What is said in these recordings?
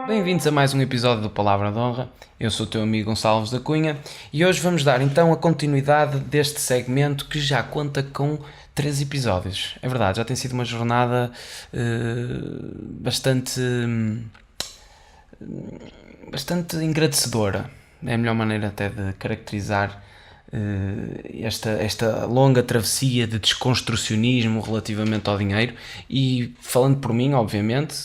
Bem-vindos a mais um episódio do Palavra de Honra. Eu sou o teu amigo Gonçalves da Cunha e hoje vamos dar então a continuidade deste segmento que já conta com 3 episódios. É verdade, já tem sido uma jornada bastante engrandecedora. É a melhor maneira até de caracterizar esta longa travessia de desconstrucionismo relativamente ao dinheiro. E falando por mim, obviamente,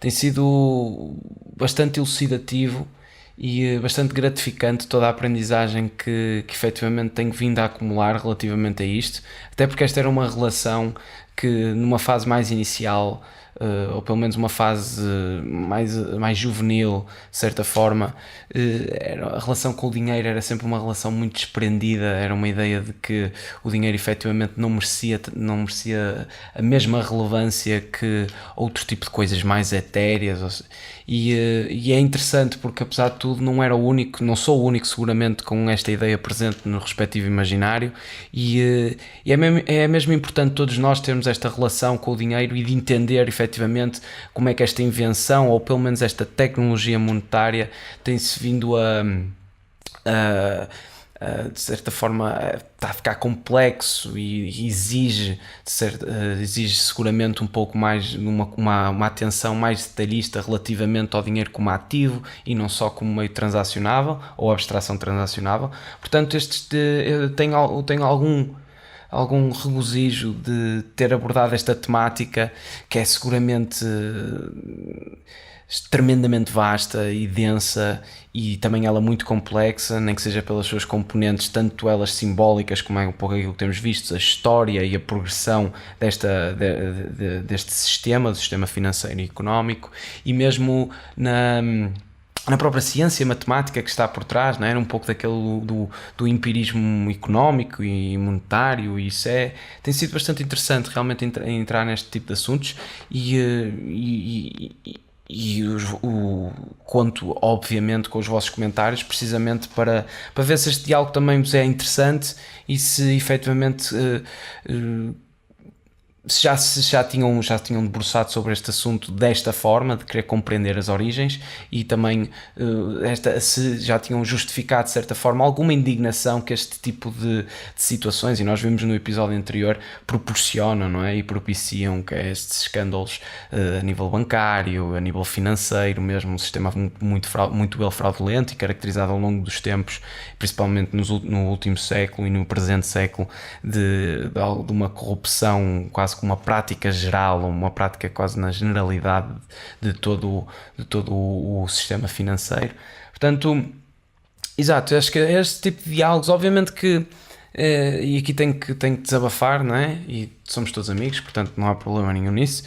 tem sido bastante elucidativo e bastante gratificante toda a aprendizagem que efetivamente tenho vindo a acumular relativamente a isto, até porque esta era uma relação que numa fase mais inicial, ou pelo menos uma fase mais juvenil, de certa forma, a relação com o dinheiro era sempre uma relação muito desprendida, era uma ideia de que o dinheiro efetivamente não merecia a mesma relevância que outro tipo de coisas mais etéreas, e é interessante porque apesar de tudo não sou o único seguramente com esta ideia presente no respectivo imaginário, e é mesmo importante todos nós termos esta relação com o dinheiro e de entender efetivamente como é que esta invenção, ou pelo menos esta tecnologia monetária, tem-se vindo de certa forma está a ficar complexo e exige seguramente um pouco mais uma atenção mais detalhista relativamente ao dinheiro como ativo e não só como meio transacionável ou abstração transacionável. Portanto, eu tenho algum regozijo de ter abordado esta temática, que é seguramente tremendamente vasta e densa, e também ela muito complexa, nem que seja pelas suas componentes, tanto elas simbólicas como é um pouco aquilo que temos visto, a história e a progressão deste sistema, do sistema financeiro e económico, e mesmo na própria ciência matemática que está por trás, não é? Um pouco daquele do empirismo económico e monetário, e isso tem sido bastante interessante realmente entrar neste tipo de assuntos, conto obviamente com os vossos comentários precisamente para ver se este diálogo também vos é interessante e se efetivamente se já tinham debruçado sobre este assunto desta forma, de querer compreender as origens, e também se já tinham justificado de certa forma alguma indignação que este tipo de situações, e nós vimos no episódio anterior, proporcionam, não é? E propiciam que estes escândalos a nível bancário, a nível financeiro mesmo, um sistema muito bem fraudulento e caracterizado ao longo dos tempos, principalmente no último século e no presente século, de uma corrupção quase como uma prática geral, uma prática quase na generalidade de todo o sistema financeiro. Portanto, exato, acho que este tipo de diálogos, obviamente que e aqui tenho que desabafar, não é? E somos todos amigos, portanto não há problema nenhum nisso,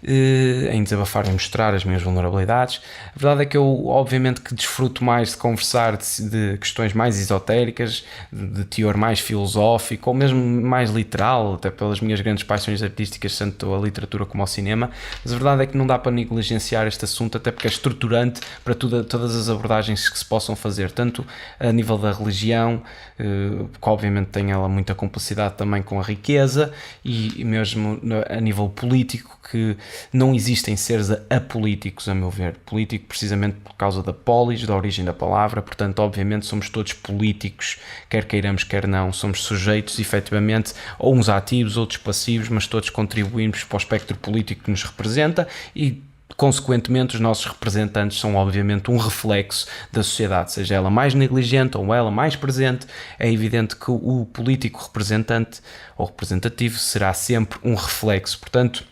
em desabafar e mostrar as minhas vulnerabilidades. A verdade é que eu obviamente que desfruto mais de conversar de questões mais esotéricas, de teor mais filosófico, ou mesmo mais literal, até pelas minhas grandes paixões artísticas, tanto a literatura como ao cinema, mas a verdade é que não dá para negligenciar este assunto, até porque é estruturante para todas as abordagens que se possam fazer, tanto a nível da religião, que obviamente tem ela muita complexidade também com a riqueza, e mesmo a nível político, que não existem seres apolíticos, a meu ver. Político precisamente por causa da polis, da origem da palavra. Portanto, obviamente somos todos políticos, quer queiramos, quer não. Somos sujeitos, efetivamente, ou uns ativos, outros passivos, mas todos contribuímos para o espectro político que nos representa, e consequentemente os nossos representantes são obviamente um reflexo da sociedade, seja ela mais negligente ou ela mais presente. É evidente que o político representante ou representativo será sempre um reflexo, portanto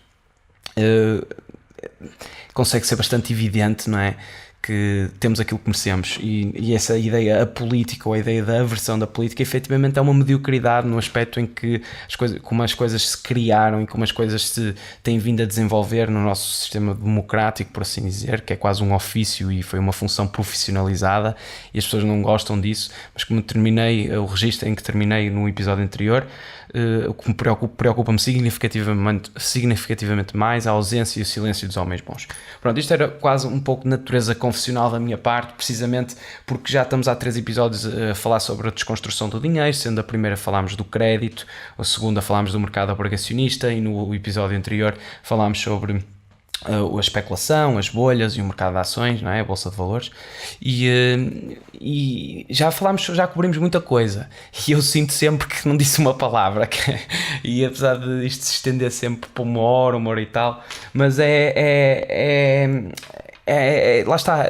consegue ser bastante evidente, não é? Que temos aquilo que merecemos, e essa ideia apolítica, ou a ideia da aversão da política, efetivamente é uma mediocridade no aspecto em que como as coisas se criaram e como as coisas se têm vindo a desenvolver no nosso sistema democrático, por assim dizer, que é quase um ofício e foi uma função profissionalizada, e as pessoas não gostam disso. Mas como terminei o registro em que terminei no episódio anterior, o que me preocupa-me significativamente mais a ausência e o silêncio dos homens bons. Pronto, isto era quase um pouco de natureza confessional da minha parte, precisamente porque já estamos há 3 episódios a falar sobre a desconstrução do dinheiro, sendo a primeira falámos do crédito, a segunda falámos do mercado obrigacionista e no episódio anterior falámos sobre a especulação, as bolhas e o mercado de ações, não é? A bolsa de valores, e já cobrimos muita coisa, e eu sinto sempre que não disse uma palavra, e apesar de isto se estender sempre por uma hora e tal, mas lá está,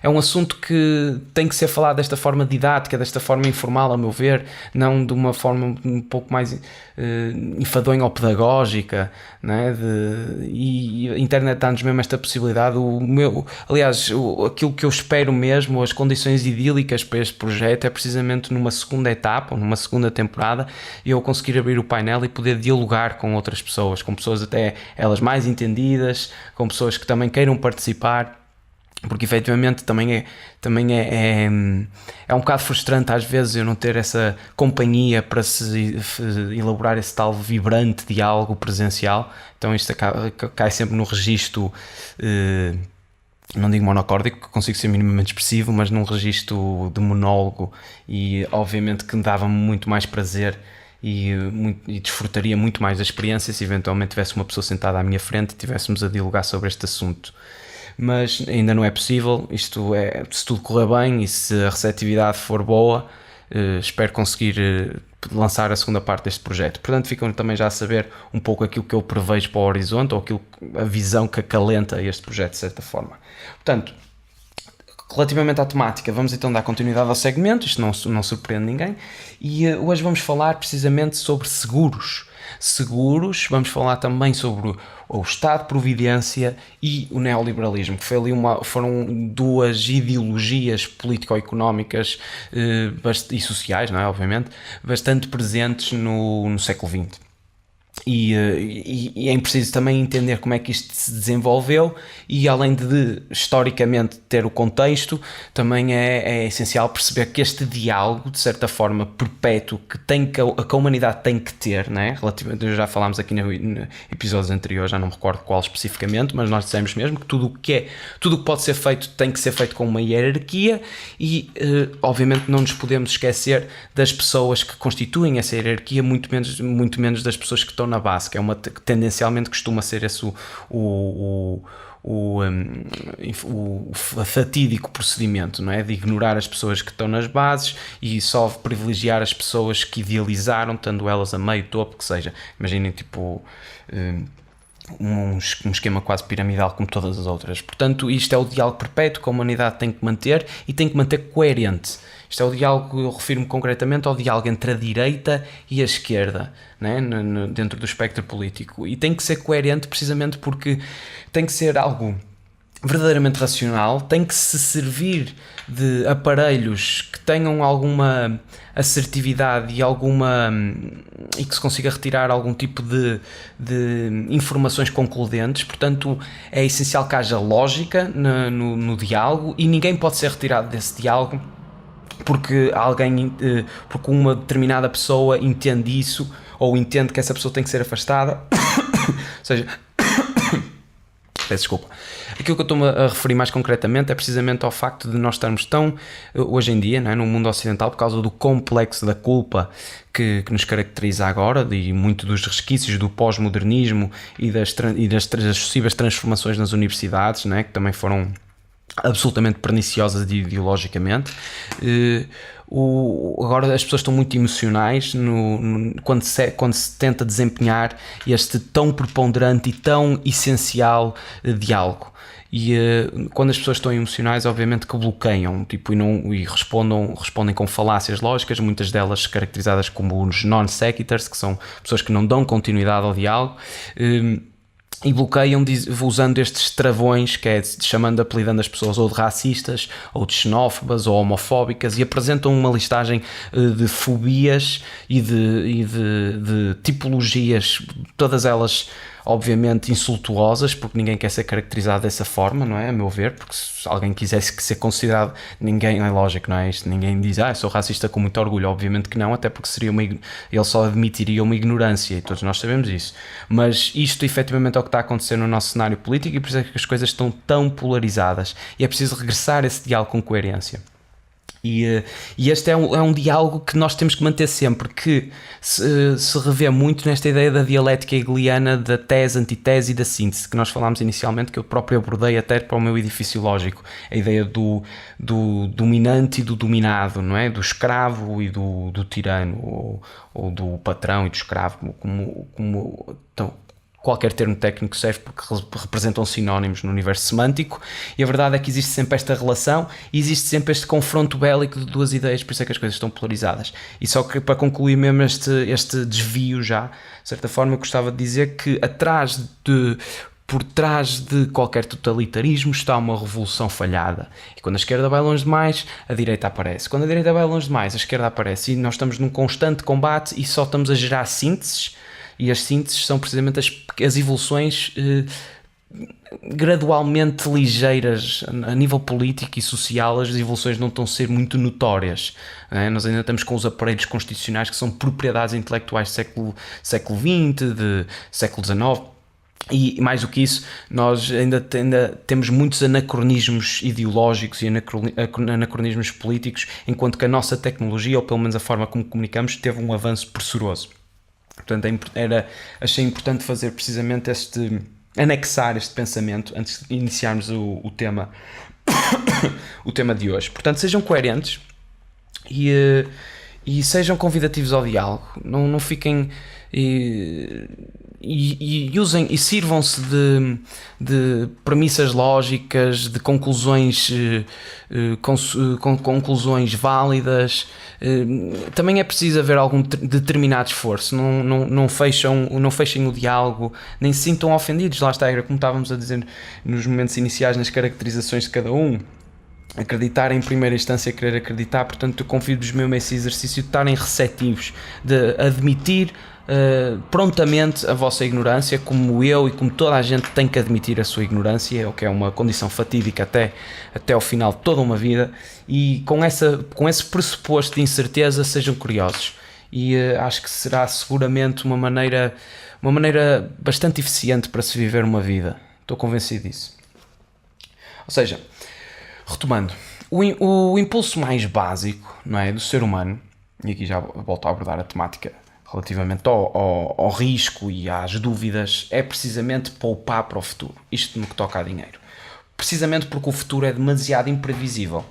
é um assunto que tem que ser falado desta forma didática, desta forma informal, a meu ver, não de uma forma um pouco mais enfadonha ou pedagógica, não é? E a internet dá-nos mesmo esta possibilidade. Aquilo que eu espero mesmo, as condições idílicas para este projeto é precisamente numa segunda etapa, ou numa segunda temporada, eu conseguir abrir o painel e poder dialogar com outras pessoas, com pessoas até elas mais entendidas, com pessoas que também queiram participar, porque efetivamente também é um bocado frustrante às vezes eu não ter essa companhia para se elaborar esse tal vibrante diálogo presencial. Então isto cai sempre no registro, não digo monocórdico, que consigo ser minimamente expressivo, mas num registro de monólogo, e obviamente que me dava muito mais prazer e desfrutaria muito mais da experiência se eventualmente tivesse uma pessoa sentada à minha frente e estivéssemos a dialogar sobre este assunto. Mas ainda não é possível. Isto é, se tudo correr bem e se a receptividade for boa, espero conseguir lançar a segunda parte deste projeto. Portanto, ficam também já a saber um pouco aquilo que eu prevejo para o horizonte, ou a visão que acalenta este projeto de certa forma. Portanto, relativamente à temática, vamos então dar continuidade ao segmento, isto não surpreende ninguém, e hoje vamos falar precisamente sobre seguros, vamos falar também sobre o Estado de Providência e o neoliberalismo, que foram 2 ideologias político-económicas e sociais, não é, obviamente, bastante presentes no século XX. E é preciso também entender como é que isto se desenvolveu, e além de historicamente ter o contexto, também é essencial perceber que este diálogo, de certa forma perpétuo, que a humanidade tem que ter, né? Relativamente, já falámos aqui no episódios anteriores, já não me recordo qual especificamente, mas nós dissemos mesmo que tudo o que pode ser feito tem que ser feito com uma hierarquia, e obviamente não nos podemos esquecer das pessoas que constituem essa hierarquia, muito menos das pessoas que estão na base, que tendencialmente costuma ser esse o fatídico procedimento, não é? De ignorar as pessoas que estão nas bases e só privilegiar as pessoas que idealizaram, estando elas a meio, topo, que seja. Imaginem, tipo, um esquema quase piramidal como todas as outras. Portanto, isto é o diálogo perpétuo que a humanidade tem que manter, e tem que manter coerente. Isto é o diálogo, eu refiro-me concretamente ao diálogo entre a direita e a esquerda, né? Dentro do espectro político, e tem que ser coerente precisamente porque tem que ser algo verdadeiramente racional, tem que se servir de aparelhos que tenham alguma assertividade e que se consiga retirar algum tipo de informações concludentes. Portanto, é essencial que haja lógica no diálogo, e ninguém pode ser retirado desse diálogo porque uma determinada pessoa entende isso, ou entende que essa pessoa tem que ser afastada. Ou seja, peço desculpa. Aquilo que eu estou-me a referir mais concretamente é precisamente ao facto de nós estarmos tão, hoje em dia, não é, no mundo ocidental, por causa do complexo da culpa que nos caracteriza agora, e muito dos resquícios do pós-modernismo e das sucessivas transformações nas universidades, não é, que também foram absolutamente perniciosas ideologicamente. Agora as pessoas estão muito emocionais quando se tenta desempenhar este tão preponderante e tão essencial diálogo. E quando as pessoas estão emocionais, obviamente que bloqueiam, tipo, e respondem com falácias lógicas, muitas delas caracterizadas como os non-sequiturs, que são pessoas que não dão continuidade ao diálogo, e bloqueiam usando estes travões, que é apelidando as pessoas ou de racistas, ou de xenófobas, ou homofóbicas, e apresentam uma listagem de fobias e de tipologias, todas elas obviamente insultuosas, porque ninguém quer ser caracterizado dessa forma, não é? A meu ver, porque se alguém quisesse ser considerado, ninguém, é lógico, não é? Isto, ninguém diz, eu sou racista com muito orgulho, obviamente que não, até porque seria ele só admitiria uma ignorância, e todos nós sabemos isso. Mas isto efetivamente é o que está a acontecer no nosso cenário político, e por isso é que as coisas estão tão polarizadas, e é preciso regressar a esse diálogo com coerência. E este é um diálogo que nós temos que manter sempre, que se revê muito nesta ideia da dialética hegeliana, da tese, antitese e da síntese, que nós falámos inicialmente, que eu próprio abordei até para o meu edifício lógico, a ideia do dominante e do dominado, não é? Do escravo e do tirano, ou do patrão e do escravo, então, qualquer termo técnico serve porque representam sinónimos no universo semântico, e a verdade é que existe sempre esta relação e existe sempre este confronto bélico de duas ideias, por isso é que as coisas estão polarizadas. E só que para concluir mesmo este desvio já, de certa forma eu gostava de dizer que por trás de qualquer totalitarismo está uma revolução falhada. E quando a esquerda vai longe demais, a direita aparece. Quando a direita vai longe demais, a esquerda aparece. E nós estamos num constante combate e só estamos a gerar sínteses. E as sínteses são precisamente as evoluções gradualmente ligeiras a nível político e social. As evoluções não estão a ser muito notórias, não é? Nós ainda estamos com os aparelhos constitucionais que são propriedades intelectuais do século XX, de século XIX. E mais do que isso, nós ainda temos muitos anacronismos ideológicos e anacronismos políticos, enquanto que a nossa tecnologia, ou pelo menos a forma como comunicamos, teve um avanço pressuroso. Portanto, achei importante fazer precisamente anexar este pensamento antes de iniciarmos o tema o tema de hoje. Portanto, sejam coerentes e sejam convidativos ao diálogo. Não fiquem e usem e sirvam-se de premissas lógicas, de conclusões válidas. Também é preciso haver algum determinado esforço. Não fechem o diálogo, nem se sintam ofendidos. Lá está, era como estávamos a dizer nos momentos iniciais, nas caracterizações de cada um. Acreditar em primeira instância, querer acreditar. Portanto, eu convido-vos mesmo a esse exercício de estarem receptivos, de admitir prontamente a vossa ignorância, como eu e como toda a gente tem que admitir a sua ignorância, o que é uma condição fatídica até ao final de toda uma vida, e com esse pressuposto de incerteza sejam curiosos, e acho que será seguramente uma maneira bastante eficiente para se viver uma vida. Estou convencido disso. Ou seja, retomando, o impulso mais básico, não é, do ser humano, e aqui já volto a abordar a temática relativamente ao risco e às dúvidas, é precisamente poupar para o futuro. Isto no que toca a dinheiro. Precisamente porque o futuro é demasiado imprevisível.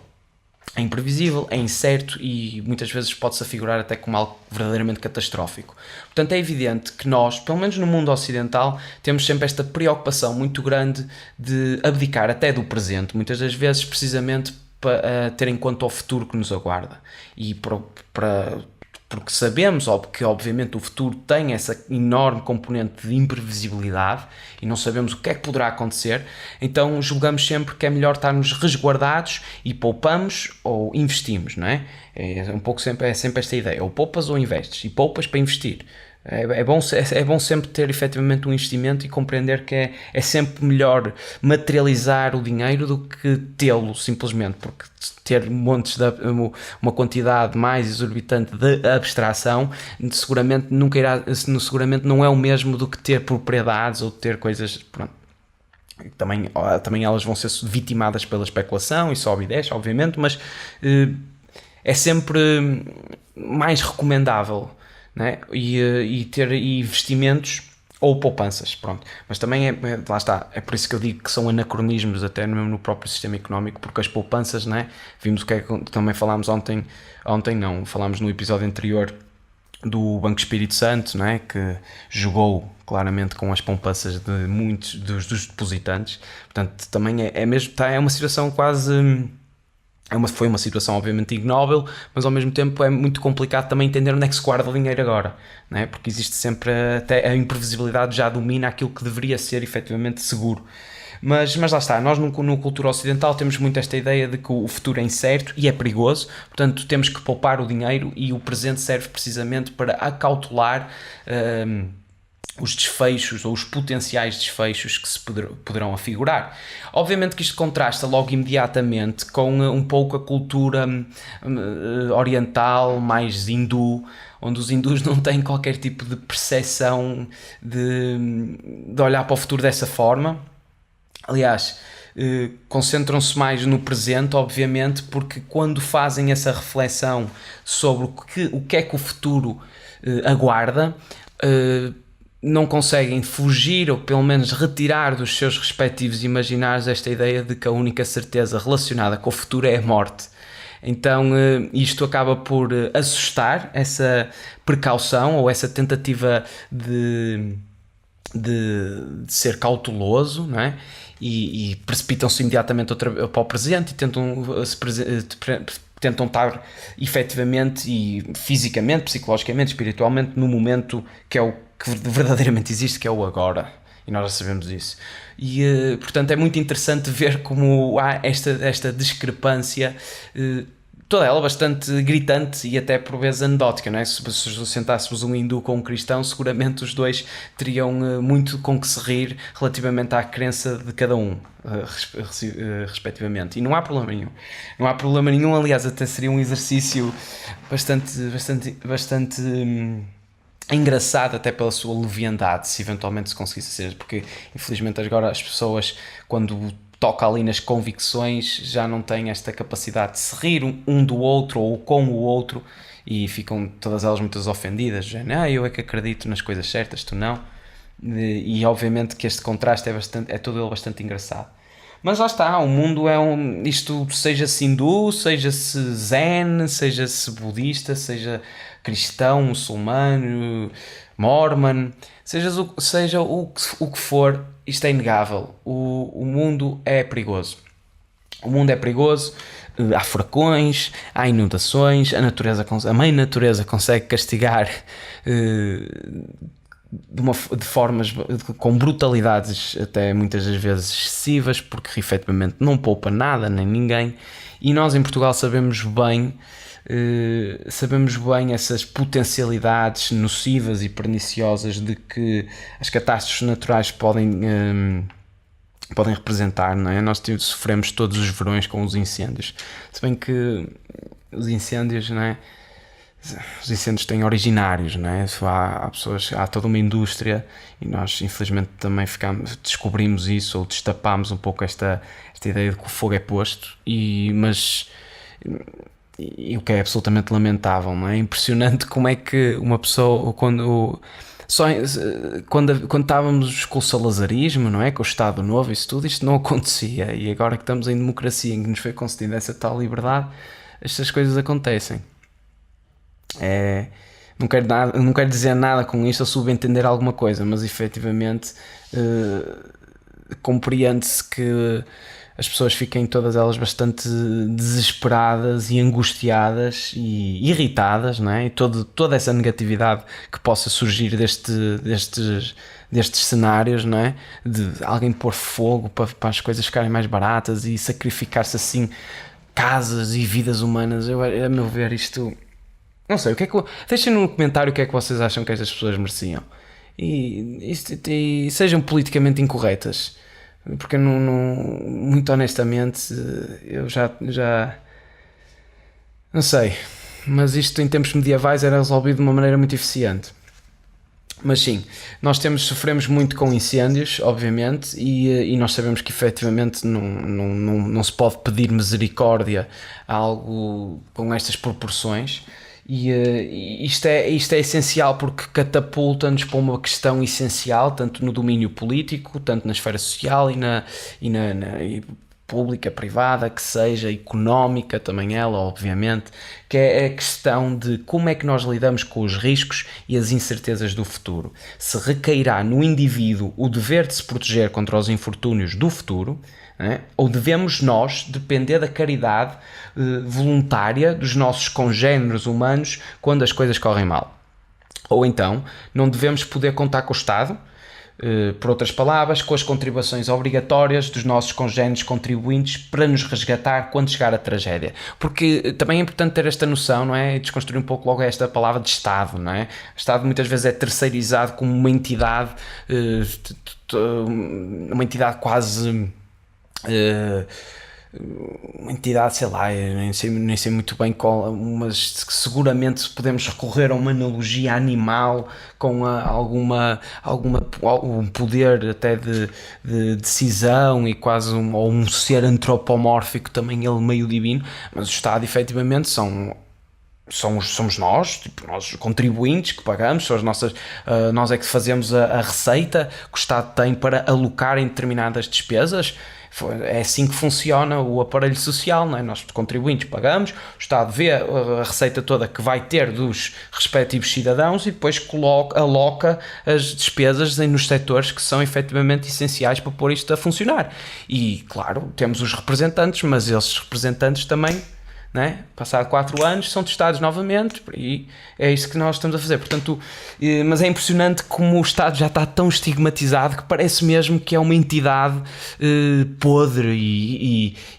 É imprevisível, é incerto e muitas vezes pode-se afigurar até como algo verdadeiramente catastrófico. Portanto, é evidente que nós, pelo menos no mundo ocidental, temos sempre esta preocupação muito grande de abdicar até do presente, muitas das vezes precisamente para ter em conta o futuro que nos aguarda. E porque sabemos que obviamente o futuro tem essa enorme componente de imprevisibilidade e não sabemos o que é que poderá acontecer, então julgamos sempre que é melhor estarmos resguardados e poupamos ou investimos, não é? É sempre esta ideia, ou poupas ou investes, e poupas para investir. É bom sempre ter efetivamente um investimento e compreender que é sempre melhor materializar o dinheiro do que tê-lo simplesmente, porque ter uma quantidade mais exorbitante de abstração seguramente não é o mesmo do que ter propriedades ou ter coisas, pronto. Também elas vão ser vitimadas pela especulação e sobe e desce, obviamente, mas é sempre mais recomendável, né? E ter investimentos ou poupanças, pronto. Mas também lá está, é por isso que eu digo que são anacronismos até mesmo no próprio sistema económico, porque as poupanças, né? Vimos o que é que também falámos falámos no episódio anterior do Banco Espírito Santo, né? Que jogou claramente com as poupanças de muitos dos depositantes. Portanto, também é uma situação quase... Foi uma situação obviamente ignóbil, mas ao mesmo tempo é muito complicado também entender onde é que se guarda o dinheiro agora, não é? Porque existe sempre, até a imprevisibilidade já domina aquilo que deveria ser efetivamente seguro. Mas lá está, nós no cultura ocidental temos muito esta ideia de que o futuro é incerto e é perigoso, portanto temos que poupar o dinheiro, e o presente serve precisamente para acautelar os desfechos ou os potenciais desfechos que se poderão afigurar. Obviamente que isto contrasta logo imediatamente com um pouco a cultura oriental, mais hindu, onde os hindus não têm qualquer tipo de percepção de olhar para o futuro dessa forma. Aliás, concentram-se mais no presente, obviamente, porque quando fazem essa reflexão sobre o que é que o futuro aguarda, não conseguem fugir ou pelo menos retirar dos seus respectivos imaginários esta ideia de que a única certeza relacionada com o futuro é a morte. Então isto acaba por assustar essa precaução ou essa tentativa de ser cauteloso, não é? E precipitam-se imediatamente para o presente e tentam estar efetivamente e fisicamente, psicologicamente, espiritualmente no momento que é o que verdadeiramente existe, que é o agora, e nós já sabemos isso. E portanto é muito interessante ver como há esta discrepância, toda ela bastante gritante e até por vezes anedótica, não é? Se sentássemos um hindu com um cristão, seguramente os dois teriam muito com que se rir relativamente à crença de cada um, respectivamente. E não há problema nenhum. Não há problema nenhum, aliás, até seria um exercício bastante engraçado até pela sua leviandade, se eventualmente se conseguisse ser, porque infelizmente agora as pessoas, quando toca ali nas convicções, já não têm esta capacidade de se rir um do outro ou com o outro e ficam todas elas muito ofendidas, já, eu é que acredito nas coisas certas, tu não. E obviamente que este contraste é todo ele bastante engraçado. Mas lá está, o mundo isto seja-se hindu, seja-se zen, seja-se budista, seja cristão, muçulmano, mormon, seja o que for, isto é inegável. O mundo é perigoso. O mundo é perigoso, há furacões, há inundações, a mãe natureza consegue castigar de formas com brutalidades até muitas das vezes excessivas, porque efetivamente não poupa nada nem ninguém, e nós em Portugal sabemos bem essas potencialidades nocivas e perniciosas de que as catástrofes naturais podem representar, não é? Nós sofremos todos os verões com os incêndios, se bem que os incêndios, não é? Os incêndios têm originários, não é? Há toda uma indústria e nós infelizmente também descobrimos isso ou destapámos um pouco esta ideia de que o fogo é posto, mas o que é absolutamente lamentável, não é? É impressionante como é que uma pessoa, quando estávamos com o salazarismo, não é? Com o Estado Novo, isso tudo, isto não acontecia, e agora que estamos em democracia, em que nos foi concedida essa tal liberdade, estas coisas acontecem. Não quero dizer nada com isto ou subentender alguma coisa, mas efetivamente compreende-se que as pessoas fiquem todas elas bastante desesperadas e angustiadas e irritadas, não é? E toda essa negatividade que possa surgir destes cenários, não é? De alguém pôr fogo para as coisas ficarem mais baratas e sacrificar-se assim casas e vidas humanas. A meu ver, isto... Não sei, deixem no comentário o que é que vocês acham que estas pessoas mereciam. E sejam politicamente incorretas. Porque muito honestamente, eu já não sei. Mas isto em tempos medievais era resolvido de uma maneira muito eficiente. Mas sim, nós sofremos muito com incêndios, obviamente, e nós sabemos que efetivamente não se pode pedir misericórdia a algo com estas proporções. E isto é essencial porque catapulta-nos para uma questão essencial, tanto no domínio político, tanto na esfera social e pública, privada, que seja, económica também ela, obviamente, que é a questão de como é que nós lidamos com os riscos e as incertezas do futuro. Se recairá no indivíduo o dever de se proteger contra os infortúnios do futuro, ou devemos nós depender da caridade voluntária dos nossos congêneres humanos quando as coisas correm mal? Ou então, não devemos poder contar com o Estado Por outras palavras, com as contribuições obrigatórias dos nossos congéneres contribuintes para nos resgatar quando chegar a tragédia. Porque também é importante ter esta noção, não é? E desconstruir um pouco logo esta palavra de Estado, não é? O Estado muitas vezes é terceirizado como uma entidade quase... uma entidade, sei lá, eu nem sei muito bem qual, mas seguramente seguramente podemos recorrer a uma analogia animal com algum poder até de decisão e quase ou um ser antropomórfico também ele meio divino, mas o Estado efetivamente somos nós, tipo, nós contribuintes que pagamos, são as nossas, nós é que fazemos a receita que o Estado tem para alocar em determinadas despesas. É assim que funciona o aparelho social, não é? Nós contribuintes pagamos, o Estado vê a receita toda que vai ter dos respectivos cidadãos e depois aloca as despesas nos setores que são efetivamente essenciais para pôr isto a funcionar. E claro, temos os representantes, mas esses representantes também, né? Passado 4 anos são testados novamente e é isso que nós estamos a fazer. Portanto, mas é impressionante como o Estado já está tão estigmatizado que parece mesmo que é uma entidade podre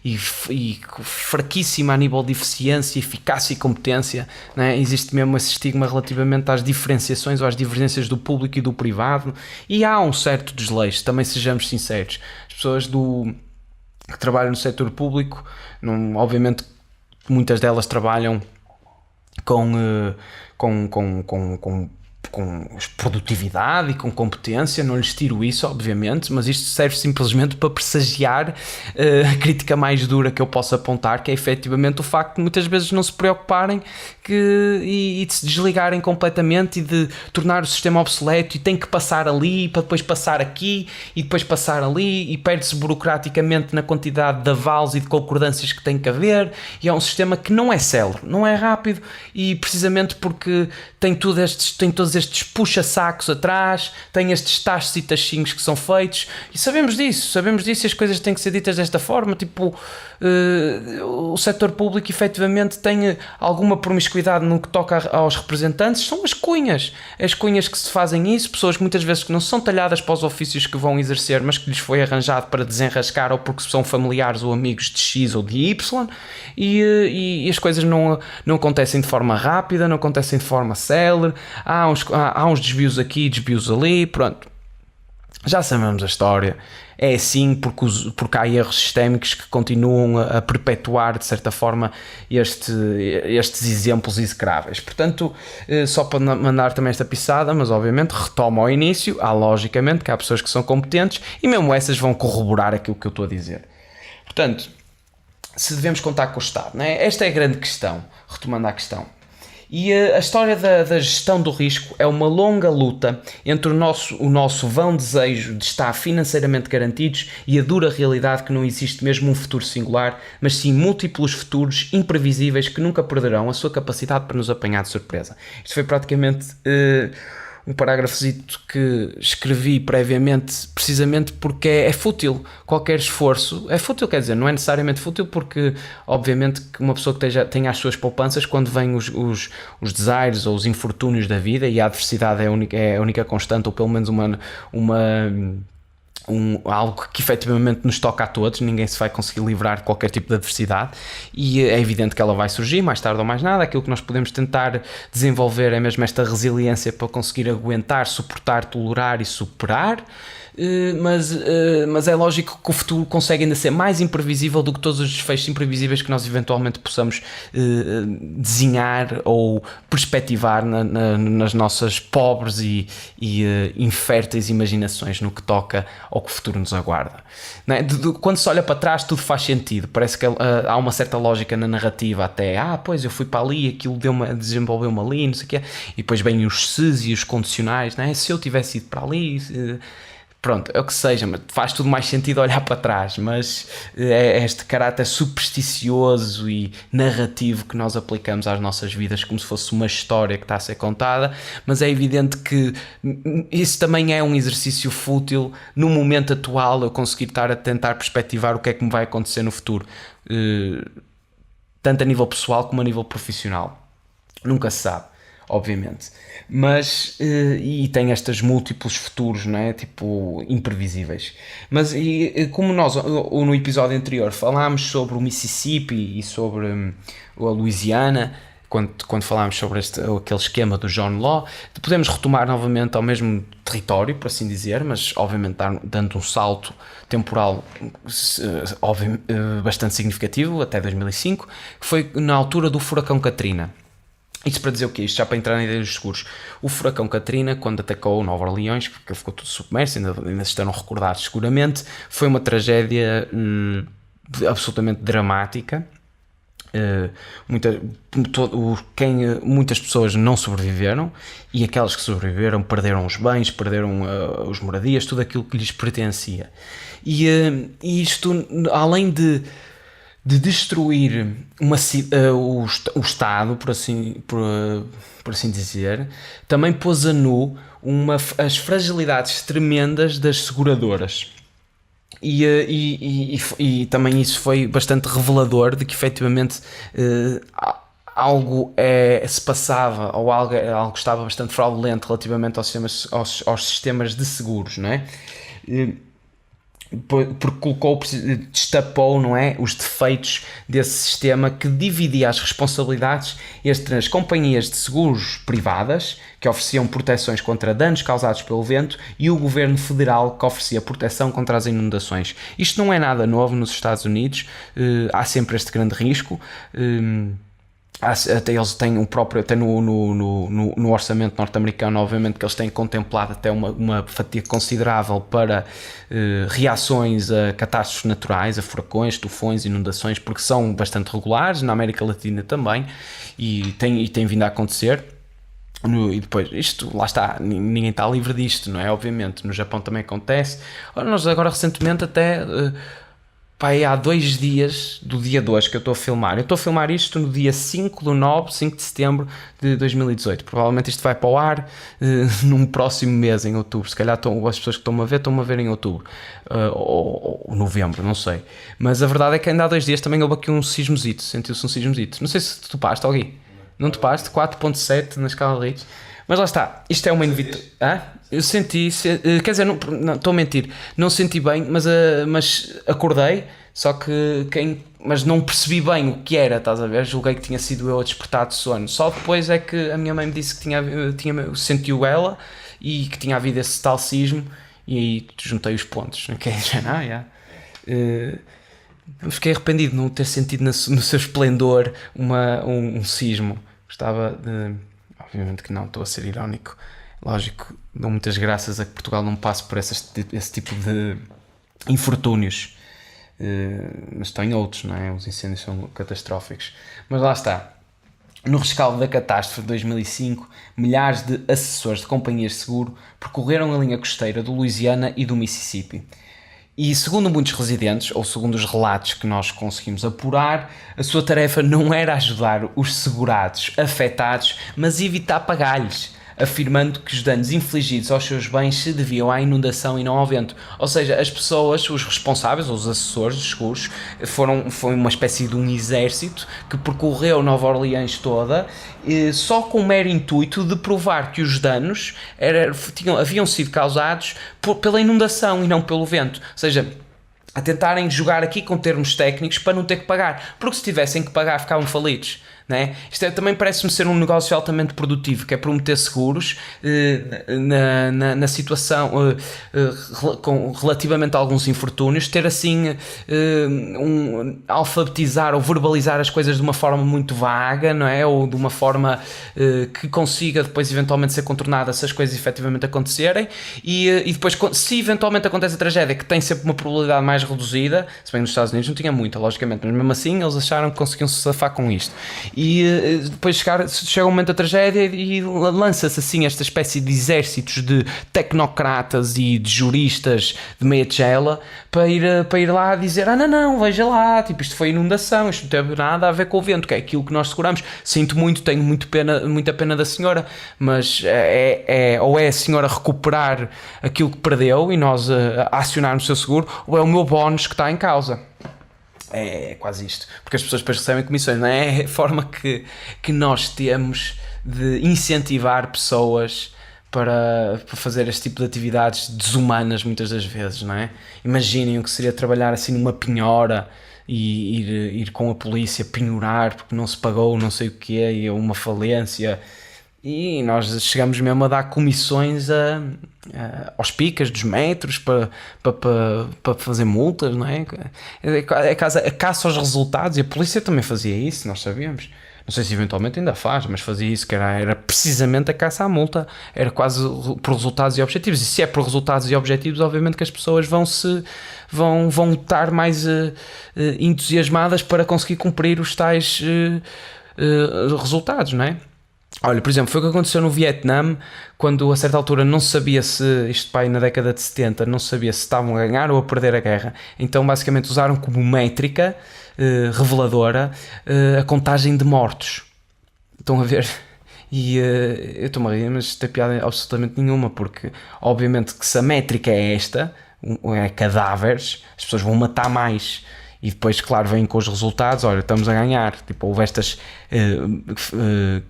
e fraquíssima a nível de eficiência, eficácia e competência, né? Existe mesmo esse estigma relativamente às diferenciações ou às divergências do público e do privado, e há um certo desleixo, também sejamos sinceros. As pessoas que trabalham no setor público, obviamente muitas delas trabalham com produtividade e com competência, não lhes tiro isso, obviamente, mas isto serve simplesmente para pressagiar a crítica mais dura que eu posso apontar, que é efetivamente o facto de muitas vezes não se preocuparem e de se desligarem completamente e de tornar o sistema obsoleto e tem que passar ali para depois passar aqui e depois passar ali e perde-se burocraticamente na quantidade de avals e de concordâncias que tem que haver, e é um sistema que não é célere, não é rápido, e precisamente porque tem todos estes puxa-sacos atrás, tem estes tachos e tachinhos que são feitos, e sabemos disso e as coisas têm que ser ditas desta forma. Tipo, o setor público efetivamente tem alguma promiscuidade no que toca aos representantes, são as cunhas que se fazem isso, pessoas muitas vezes que não são talhadas para os ofícios que vão exercer, mas que lhes foi arranjado para desenrascar ou porque são familiares ou amigos de X ou de Y, e as coisas não acontecem de forma rápida, não acontecem de forma célere, há uns desvios aqui, desvios ali, pronto. Já sabemos a história. É assim porque há erros sistémicos que continuam a perpetuar, de certa forma, estes exemplos execráveis. Portanto, só para mandar também esta pisada, mas obviamente retomo ao início, logicamente que há pessoas que são competentes e mesmo essas vão corroborar aquilo que eu estou a dizer. Portanto, se devemos contar com o Estado, não é? Esta é a grande questão, retomando a questão. E a história da gestão do risco é uma longa luta entre o nosso vão desejo de estar financeiramente garantidos e a dura realidade que não existe mesmo um futuro singular, mas sim múltiplos futuros imprevisíveis que nunca perderão a sua capacidade para nos apanhar de surpresa. Isto foi praticamente um parágrafozito que escrevi previamente, precisamente porque é fútil qualquer esforço. É fútil, quer dizer, não é necessariamente fútil, porque obviamente que uma pessoa que tenha as suas poupanças, quando vêm os desaires ou os infortúnios da vida, e a adversidade é a única constante, ou pelo menos algo que efetivamente nos toca a todos, ninguém se vai conseguir livrar de qualquer tipo de adversidade, e é evidente que ela vai surgir mais tarde ou mais nada. Aquilo que nós podemos tentar desenvolver é mesmo esta resiliência para conseguir aguentar, suportar, tolerar e superar. Mas é lógico que o futuro consegue ainda ser mais imprevisível do que todos os desfechos imprevisíveis que nós eventualmente possamos desenhar ou perspectivar nas nossas pobres e inférteis imaginações no que toca ao que o futuro nos aguarda. Não é? Quando se olha para trás, tudo faz sentido, parece que há uma certa lógica na narrativa, até pois eu fui para ali, aquilo desenvolveu-me ali, não sei o quê, e depois vêm os ses e os condicionais, não é? Se eu tivesse ido para ali... Pronto, é o que seja, mas faz tudo mais sentido olhar para trás, mas é este caráter supersticioso e narrativo que nós aplicamos às nossas vidas como se fosse uma história que está a ser contada, mas é evidente que isso também é um exercício fútil no momento atual, eu conseguir estar a tentar perspectivar o que é que me vai acontecer no futuro, tanto a nível pessoal como a nível profissional. Nunca se sabe. obviamente. Mas, e tem estes múltiplos futuros, não é? Tipo, imprevisíveis. Mas, como nós no episódio anterior falámos sobre o Mississippi e sobre a Louisiana, quando falámos sobre aquele esquema do John Law, podemos retomar novamente ao mesmo território, por assim dizer, mas obviamente dando um salto temporal bastante significativo, até 2005, que foi na altura do furacão Katrina. Isto para dizer o quê? Isto já para entrar na ideia dos seguros. O furacão Katrina, quando atacou Nova Orleans, porque ficou tudo submerso, ainda se estão recordados seguramente, foi uma tragédia absolutamente dramática. Muitas pessoas não sobreviveram, e aquelas que sobreviveram perderam os bens, perderam as moradias, tudo aquilo que lhes pertencia. E isto, além de destruir o Estado, por assim dizer, também pôs a nu as fragilidades tremendas das seguradoras. E também isso foi bastante revelador de que efetivamente algo se passava, ou algo estava bastante fraudulento relativamente aos sistemas de seguros, não é? Porque destapou, não é, os defeitos desse sistema que dividia as responsabilidades entre as companhias de seguros privadas, que ofereciam proteções contra danos causados pelo vento, e o governo federal, que oferecia proteção contra as inundações. Isto não é nada novo nos Estados Unidos, há sempre este grande risco. Até eles têm até no orçamento norte-americano, obviamente, que eles têm contemplado até uma fatia considerável para reações a catástrofes naturais, a furacões, tufões, inundações, porque são bastante regulares, na América Latina também, e tem vindo a acontecer. E depois, isto, lá está, ninguém está livre disto, não é? Obviamente, no Japão também acontece. Nós agora recentemente até... há 2 dias do dia 2 que eu estou a filmar. Eu estou a filmar isto no dia 5 de setembro de 2018. Provavelmente isto vai para o ar num próximo mês, em outubro. Se calhar as pessoas que estão-me a ver em outubro ou novembro, não sei. Mas a verdade é que ainda há 2 dias também houve aqui um sismozito. Sentiu-se um sismozito. Não sei se tu topaste, alguém? Não topaste? 4.7 na escala de Richter. Mas lá está, isto é uma inevitabilidade. Eu senti, quer dizer, não estou a mentir, não senti bem, mas acordei, só que mas não percebi bem o que era, estás a ver? Julguei que tinha sido eu a despertar de sono. Só depois é que a minha mãe me disse que sentiu ela e que tinha havido esse tal sismo, e aí juntei os pontos. Okay? Fiquei arrependido de não ter sentido no seu esplendor um sismo. Gostava de... Obviamente que não, estou a ser irónico. Lógico, dou muitas graças a que Portugal não passe por esse tipo de infortúnios. Mas tem outros, não é? Os incêndios são catastróficos. Mas lá está. No rescaldo da catástrofe de 2005, milhares de assessores de companhias de seguro percorreram a linha costeira do Louisiana e do Mississippi. E segundo muitos residentes, ou segundo os relatos que nós conseguimos apurar, a sua tarefa não era ajudar os segurados afetados, mas evitar pagar-lhes, afirmando que os danos infligidos aos seus bens se deviam à inundação e não ao vento. Ou seja, as pessoas, os responsáveis, os assessores dos seguros, foi uma espécie de um exército que percorreu Nova Orleans toda, só com o mero intuito de provar que os danos haviam sido causados pela inundação e não pelo vento. Ou seja, a tentarem jogar aqui com termos técnicos para não ter que pagar, porque se tivessem que pagar ficavam falidos. Né? Isto também parece-me ser um negócio altamente produtivo, que é prometer seguros na situação relativamente a alguns infortúnios, ter assim alfabetizar ou verbalizar as coisas de uma forma muito vaga, não é? Ou de uma forma que consiga depois eventualmente ser contornada se as coisas efetivamente acontecerem, e depois, se eventualmente acontece a tragédia, que tem sempre uma probabilidade mais reduzida, se bem nos Estados Unidos não tinha muita, logicamente, mas mesmo assim eles acharam que conseguiam se safar com isto. E depois chega o momento da tragédia e lança-se assim esta espécie de exércitos de tecnocratas e de juristas de meia tigela para ir lá dizer: não, veja lá, tipo, isto foi inundação, isto não teve nada a ver com o vento, que é aquilo que nós seguramos. Sinto muito, tenho muita pena da senhora, mas ou é a senhora recuperar aquilo que perdeu e nós acionarmos o seu seguro, ou é o meu bónus que está em causa. É quase isto, porque as pessoas depois recebem comissões, não é? É a forma que nós temos de incentivar pessoas para fazer este tipo de atividades desumanas muitas das vezes, não é? Imaginem o que seria trabalhar assim numa penhora e ir com a polícia penhorar porque não se pagou não sei o quê e uma falência, e nós chegamos mesmo a dar comissões aos picas dos metros para fazer multas, não é? A caça aos resultados, e a polícia também fazia isso, nós sabíamos. Não sei se eventualmente ainda faz, mas fazia isso, que era precisamente a caça à multa, era quase por resultados e objetivos. E se é por resultados e objetivos, obviamente que as pessoas vão estar mais entusiasmadas para conseguir cumprir os tais resultados, não é? Olha, por exemplo, foi o que aconteceu no Vietnã, quando a certa altura não se sabia se, isto pai na década de 70, não se sabia se estavam a ganhar ou a perder a guerra. Então basicamente usaram como métrica reveladora a contagem de mortos. Estão a ver? E eu estou-me a rir, mas isto tem piada absolutamente nenhuma, porque obviamente que se a métrica é esta, é cadáveres, as pessoas vão matar mais. E depois, claro, vêm com os resultados, olha, estamos a ganhar. Tipo, houve estas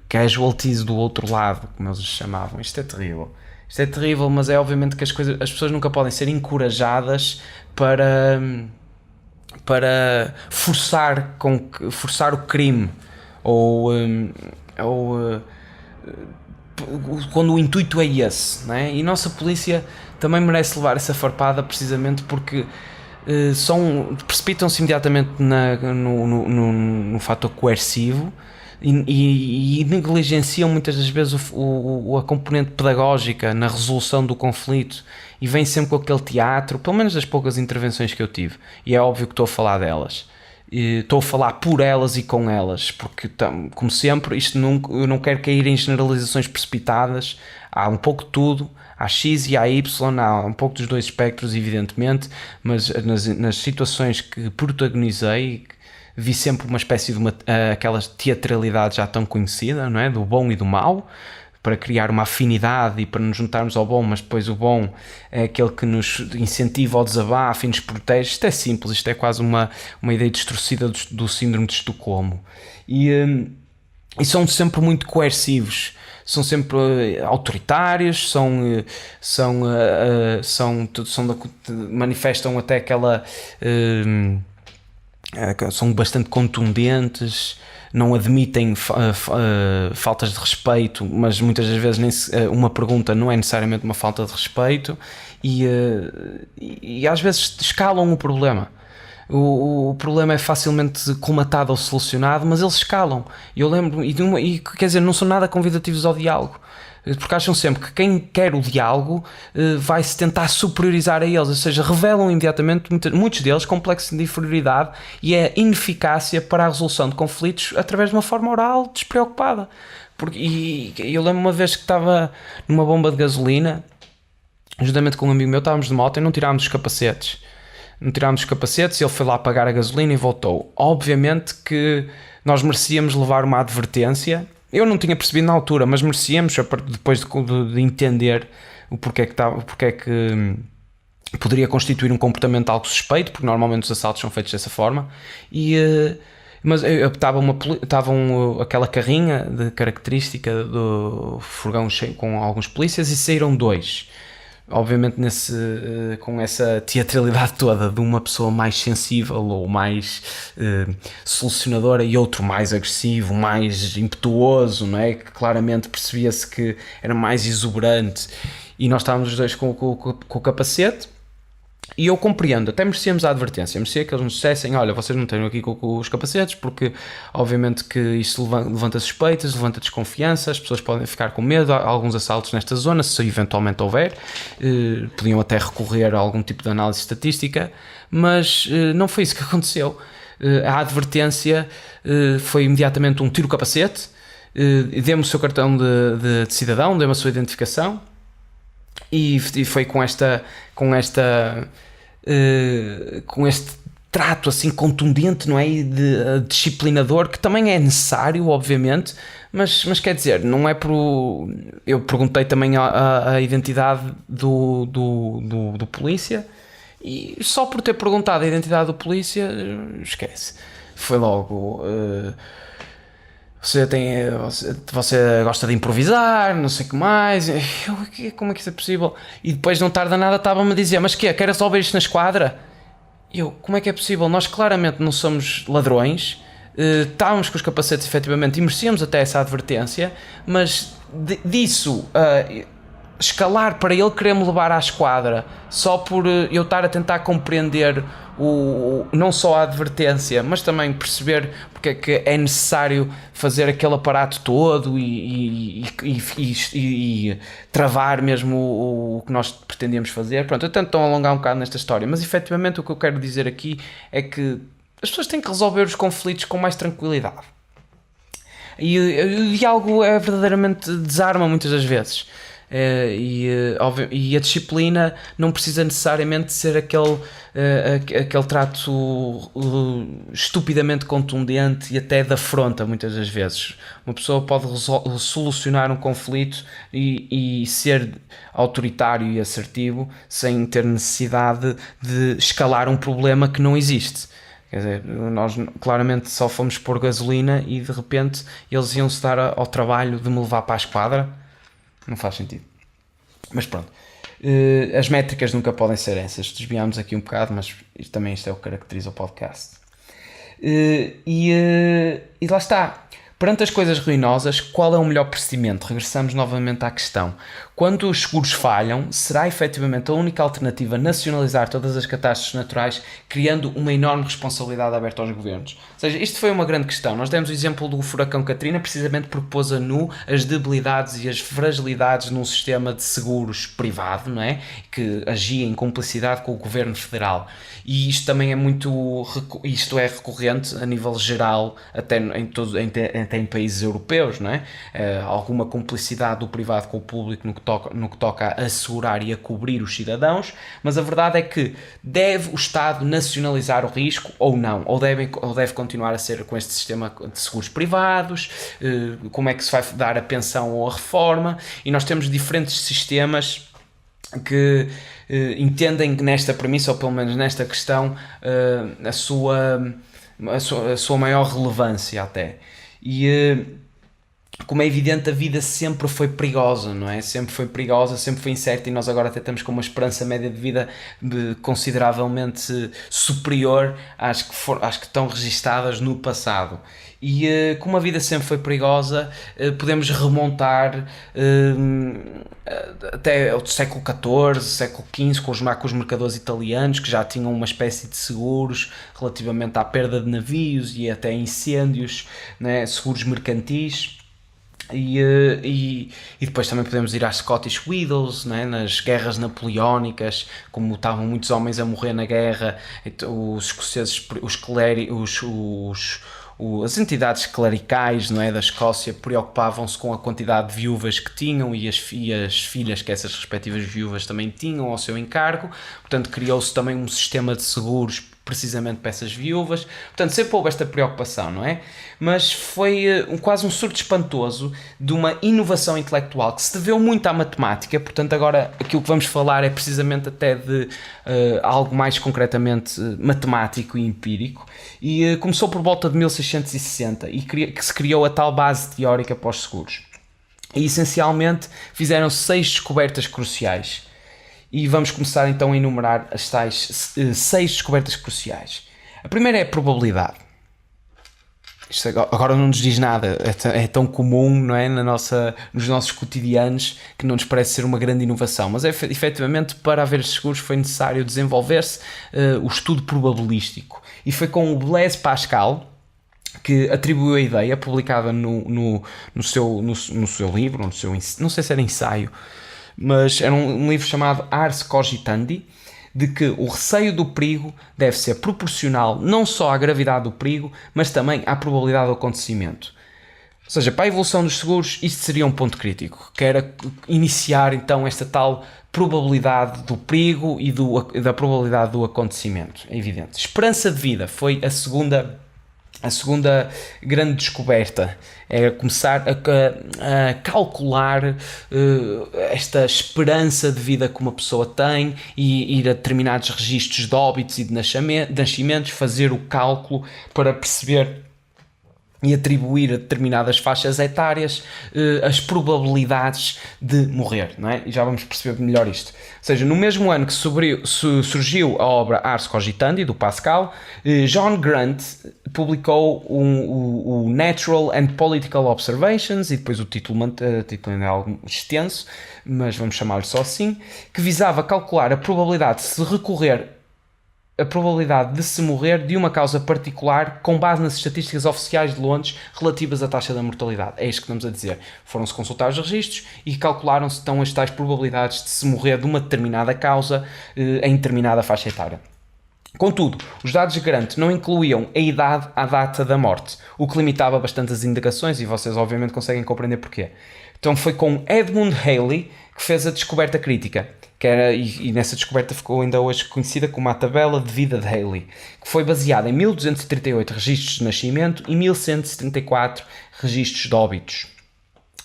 casualties do outro lado, como eles chamavam. Isto é terrível. Isto é terrível, mas é obviamente que as pessoas nunca podem ser encorajadas para forçar o crime, ou quando o intuito é esse, não é? E a nossa polícia também merece levar essa farpada, precisamente porque precipitam-se imediatamente no fator coercivo e negligenciam muitas das vezes a componente pedagógica na resolução do conflito, e vem sempre com aquele teatro, pelo menos das poucas intervenções que eu tive, e é óbvio que estou a falar delas. Estou a falar por elas e com elas, porque, como sempre, eu não quero cair em generalizações precipitadas. Há um pouco de tudo, há X e há Y, há um pouco dos dois espectros, evidentemente, mas nas situações que protagonizei, vi sempre uma espécie de aquela teatralidade já tão conhecida, não é? Do bom e do mau, para criar uma afinidade e para nos juntarmos ao bom, mas depois o bom é aquele que nos incentiva ao desabafo e nos protege. Isto é simples, isto é quase uma ideia distorcida do síndrome de Estocolmo. E são sempre muito coercivos, são sempre autoritários, manifestam até aquela... são bastante contundentes, não admitem faltas de respeito, mas muitas das vezes uma pergunta não é necessariamente uma falta de respeito, e às vezes escalam o problema. O problema é facilmente colmatado ou solucionado, mas eles escalam. Eu lembro, quer dizer, não são nada convidativos ao diálogo, porque acham sempre que quem quer o diálogo vai-se tentar superiorizar a eles, ou seja, revelam imediatamente, muitos deles, complexo de inferioridade e a ineficácia para a resolução de conflitos através de uma forma oral despreocupada. E eu lembro uma vez que estava numa bomba de gasolina, juntamente com um amigo meu, estávamos de moto e não tirámos os capacetes. Ele foi lá pagar a gasolina e voltou. Obviamente que nós merecíamos levar uma advertência. Eu não tinha percebido na altura, mas merecíamos, depois de entender o porquê que poderia constituir um comportamento algo suspeito, porque normalmente os assaltos são feitos dessa forma. Mas estava aquela carrinha de característica do furgão cheio com alguns polícias, e saíram dois. Obviamente com essa teatralidade toda de uma pessoa mais sensível ou mais solucionadora e outro mais agressivo, mais impetuoso, não é? Que claramente percebia-se que era mais exuberante, e nós estávamos os dois com o capacete. E eu compreendo, até merecíamos a advertência, merecia que eles nos dissessem: olha, vocês não estão aqui com os capacetes, porque obviamente que isto levanta suspeitas, levanta desconfiança, as pessoas podem ficar com medo, há alguns assaltos nesta zona, se eventualmente houver, podiam até recorrer a algum tipo de análise estatística, mas não foi isso que aconteceu. A advertência foi imediatamente um tiro capacete, dê-me o seu cartão de cidadão, dê-me a sua identificação. E foi com este trato assim contundente, não é? De disciplinador, que também é necessário, obviamente, mas quer dizer, não é por... Eu perguntei também a identidade do polícia, e só por ter perguntado a identidade do polícia, esquece, foi logo... você gosta de improvisar, não sei o que mais. Como é que isso é possível? E depois, não tarda nada, estava-me a dizer: mas quer resolver isto na esquadra? Como é que é possível? Nós claramente não somos ladrões, estávamos com os capacetes efetivamente e merecíamos até essa advertência, mas disso escalar para ele querer me levar à esquadra só por eu estar a tentar compreender não só a advertência, mas também perceber porque é que é necessário fazer aquele aparato todo e travar mesmo o que nós pretendíamos fazer. Pronto, eu tento alongar um bocado nesta história, mas efetivamente o que eu quero dizer aqui é que as pessoas têm que resolver os conflitos com mais tranquilidade. E o diálogo verdadeiramente desarma muitas das vezes. E a disciplina não precisa necessariamente ser aquele trato estupidamente contundente e até de afronta muitas das vezes. Uma pessoa pode solucionar um conflito e ser autoritário e assertivo sem ter necessidade de escalar um problema que não existe. Quer dizer, nós claramente só fomos pôr gasolina e de repente eles iam-se dar ao trabalho de me levar para a esquadra. Não faz sentido. Mas pronto, as métricas nunca podem ser essas. Desviámos aqui um bocado, mas isto é o que caracteriza o podcast. E lá está. Perante as coisas ruinosas, qual é o melhor procedimento? Regressamos novamente à questão. Quando os seguros falham, será efetivamente a única alternativa nacionalizar todas as catástrofes naturais, criando uma enorme responsabilidade aberta aos governos? Ou seja, isto foi uma grande questão. Nós demos o exemplo do furacão Katrina precisamente porque pôs a nu as debilidades e as fragilidades num sistema de seguros privado, não é? Que agia em cumplicidade com o governo federal. E isto também é recorrente a nível geral, até em países europeus, não é? Alguma cumplicidade do privado com o público no que toca a assegurar e a cobrir os cidadãos, mas a verdade é que deve o Estado nacionalizar o risco ou não, ou deve continuar a ser com este sistema de seguros privados, como é que se vai dar a pensão ou a reforma, e nós temos diferentes sistemas que entendem nesta premissa, ou pelo menos nesta questão, a sua maior relevância até. E como é evidente, a vida sempre foi perigosa, não é? Sempre foi perigosa, sempre foi incerta, e nós agora até estamos com uma esperança média de vida consideravelmente superior às que estão registadas no passado. E como a vida sempre foi perigosa, podemos remontar até o século XIV, século XV, com os mercadores italianos, que já tinham uma espécie de seguros relativamente à perda de navios e até incêndios, né? Seguros mercantis. E depois também podemos ir às Scottish Widows, né? Nas guerras napoleónicas, como estavam muitos homens a morrer na guerra, os escoceses, as entidades clericais, não é, da Escócia preocupavam-se com a quantidade de viúvas que tinham e as filhas que essas respectivas viúvas também tinham ao seu encargo. Portanto, criou-se também um sistema de seguros precisamente para essas viúvas. Portanto, sempre houve esta preocupação, não é? Mas foi quase um surto espantoso de uma inovação intelectual que se deveu muito à matemática. Portanto, agora aquilo que vamos falar é precisamente até de algo mais concretamente matemático e empírico. E começou por volta de 1660 e que se criou a tal base teórica para os seguros. E essencialmente fizeram 6 descobertas cruciais. E vamos começar então a enumerar as tais 6 descobertas cruciais. A primeira é a probabilidade. Isto agora não nos diz nada, é tão comum, não é, nos nossos cotidianos, que não nos parece ser uma grande inovação, mas efetivamente para haver seguros foi necessário desenvolver-se o estudo probabilístico, e foi com o Blaise Pascal que atribuiu a ideia, publicada no seu livro, não sei se era ensaio, mas era um livro chamado Ars Cogitandi, de que o receio do perigo deve ser proporcional não só à gravidade do perigo, mas também à probabilidade do acontecimento. Ou seja, para a evolução dos seguros, isto seria um ponto crítico, que era iniciar então esta tal probabilidade do perigo e da probabilidade do acontecimento. É evidente. Esperança de vida foi a segunda grande descoberta, é começar a calcular esta esperança de vida que uma pessoa tem e ir a determinados registros de óbitos e de nascimentos, fazer o cálculo para perceber e atribuir a determinadas faixas etárias as probabilidades de morrer, não é? E já vamos perceber melhor isto. Ou seja, no mesmo ano que surgiu a obra Ars Cogitandi, do Pascal, John Grant publicou o Natural and Political Observations, e depois o título ainda é algo extenso, mas vamos chamar-lhe só assim, que visava calcular a probabilidade de se morrer de uma causa particular com base nas estatísticas oficiais de Londres relativas à taxa da mortalidade. É isto que estamos a dizer. Foram-se consultar os registros e calcularam-se então as tais probabilidades de se morrer de uma determinada causa em determinada faixa etária. Contudo, os dados de Grant não incluíam a idade à data da morte, o que limitava bastante as indicações, e vocês obviamente conseguem compreender porquê. Então foi com Edmund Halley que fez a descoberta crítica, e nessa descoberta ficou ainda hoje conhecida como a tabela de vida de Halley, que foi baseada em 1238 registros de nascimento e 1134 registros de óbitos,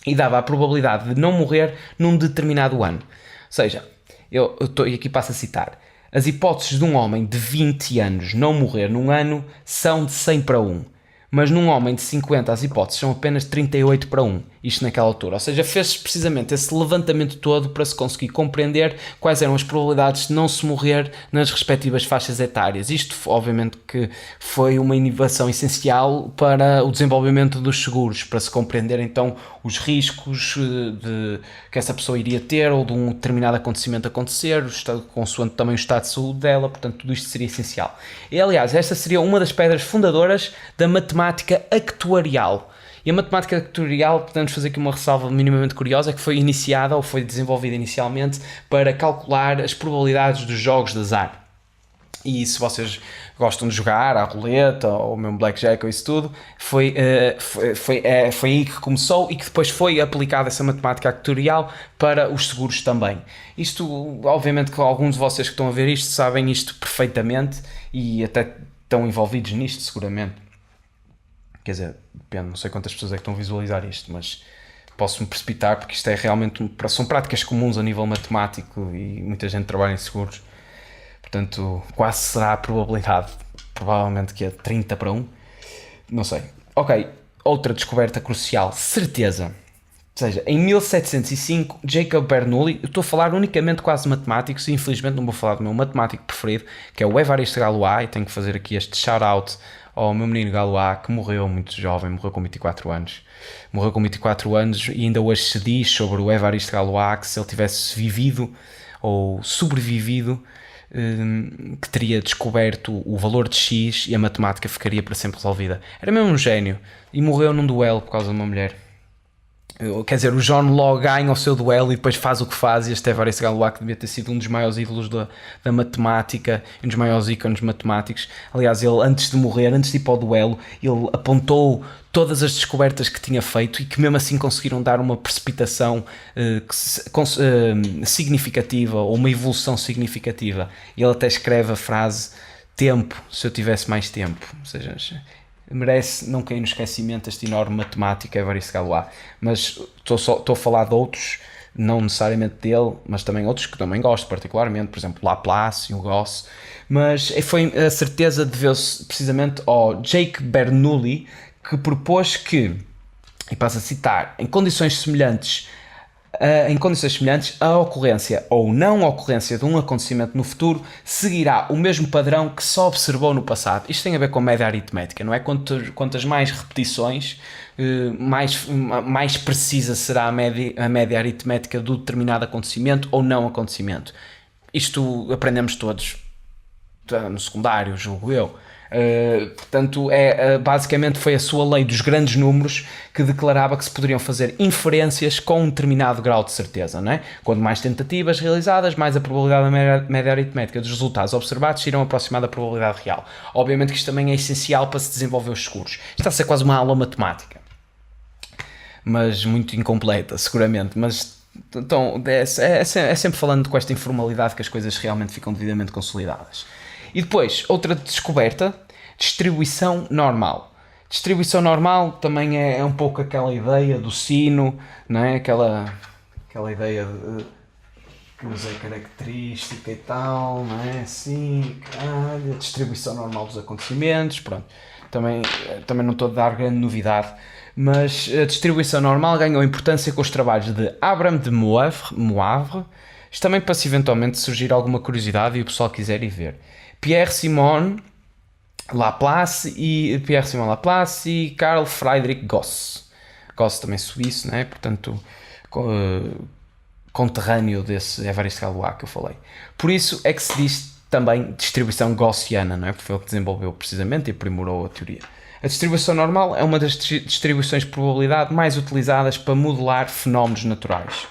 e dava a probabilidade de não morrer num determinado ano. Ou seja, e aqui passo a citar: as hipóteses de um homem de 20 anos não morrer num ano são de 100 para 1, mas num homem de 50 as hipóteses são apenas 38 para 1, isto naquela altura. Ou seja, fez precisamente esse levantamento todo para se conseguir compreender quais eram as probabilidades de não se morrer nas respectivas faixas etárias. Isto, obviamente, que foi uma inovação essencial para o desenvolvimento dos seguros, para se compreender então os riscos que essa pessoa iria ter ou de um determinado acontecimento acontecer, consoante também o estado de saúde dela. Portanto, tudo isto seria essencial. E, aliás, esta seria uma das pedras fundadoras da matemática actuarial. E a matemática actuarial, podemos fazer aqui uma ressalva minimamente curiosa, é que foi iniciada ou foi desenvolvida inicialmente para calcular as probabilidades dos jogos de azar. E se vocês gostam de jogar a roleta ou mesmo blackjack ou isso tudo, foi aí que começou e que depois foi aplicada essa matemática actuarial para os seguros também. Isto, obviamente que alguns de vocês que estão a ver isto sabem isto perfeitamente e até estão envolvidos nisto seguramente. Quer dizer, depende, não sei quantas pessoas é que estão a visualizar isto, mas posso-me precipitar porque isto é realmente, são práticas comuns a nível matemático e muita gente trabalha em seguros. Portanto, quase será a probabilidade, provavelmente que é 30 para 1, não sei. Ok, outra descoberta crucial, certeza. Ou seja, em 1705, Jacob Bernoulli, eu estou a falar unicamente quase de matemáticos e infelizmente não vou falar do meu matemático preferido, que é o Évariste Galois, e tenho que fazer aqui este shout-out ao meu menino Galois, que morreu muito jovem, morreu com 24 anos. Morreu com 24 anos e ainda hoje se diz sobre o Évariste Galois que se ele tivesse vivido ou sobrevivido, que teria descoberto o valor de X e a matemática ficaria para sempre resolvida. Era mesmo um gênio e morreu num duelo por causa de uma mulher. Quer dizer, o John Law ganha o seu duelo e depois faz o que faz, e este Évariste Galois, que devia ter sido um dos maiores ídolos da matemática, um dos maiores ícones matemáticos. Aliás, ele antes de morrer, antes de ir para o duelo, ele apontou todas as descobertas que tinha feito e que mesmo assim conseguiram dar uma precipitação significativa, ou uma evolução significativa. Ele até escreve a frase: tempo, se eu tivesse mais tempo. Ou seja, merece não cair no esquecimento este enorme matemático Évariste Galois. Mas estou a falar de outros, não necessariamente dele, mas também outros que também gosto particularmente, por exemplo Laplace e o Gauss. Mas foi a certeza deveu-se precisamente ao Jake Bernoulli, que propôs que, e passo a citar, em condições semelhantes, a ocorrência ou não ocorrência de um acontecimento no futuro seguirá o mesmo padrão que se observou no passado. Isto tem a ver com a média aritmética, não é? Quantas mais repetições, mais precisa será a média aritmética do determinado acontecimento ou não acontecimento. Isto aprendemos todos no secundário, julgo eu. Portanto, basicamente foi a sua lei dos grandes números que declarava que se poderiam fazer inferências com um determinado grau de certeza, não é? Quanto mais tentativas realizadas, mais a probabilidade da média aritmética dos resultados observados se irão aproximar da probabilidade real. Obviamente que isto também é essencial para se desenvolver os seguros. Isto está a ser quase uma aula matemática, mas muito incompleta, seguramente. Mas então, é sempre falando com esta informalidade que as coisas realmente ficam devidamente consolidadas. E depois, outra descoberta, distribuição normal. Distribuição normal também é um pouco aquela ideia do sino, não é? Aquela ideia de que usa característica e tal, não é? Assim, distribuição normal dos acontecimentos, pronto. também não estou a dar grande novidade, mas a distribuição normal ganhou importância com os trabalhos de Abraham de Moivre. Isto também para se eventualmente surgir alguma curiosidade e o pessoal quiser ir ver. Pierre-Simon Laplace e Carl Friedrich Gauss. Gauss também suíço, né? Portanto, conterrâneo desse Évariste Galois que eu falei. Por isso é que se diz também distribuição gaussiana, não é? Porque foi ele que desenvolveu precisamente e aprimorou a teoria. A distribuição normal é uma das distribuições de probabilidade mais utilizadas para modelar fenómenos naturais,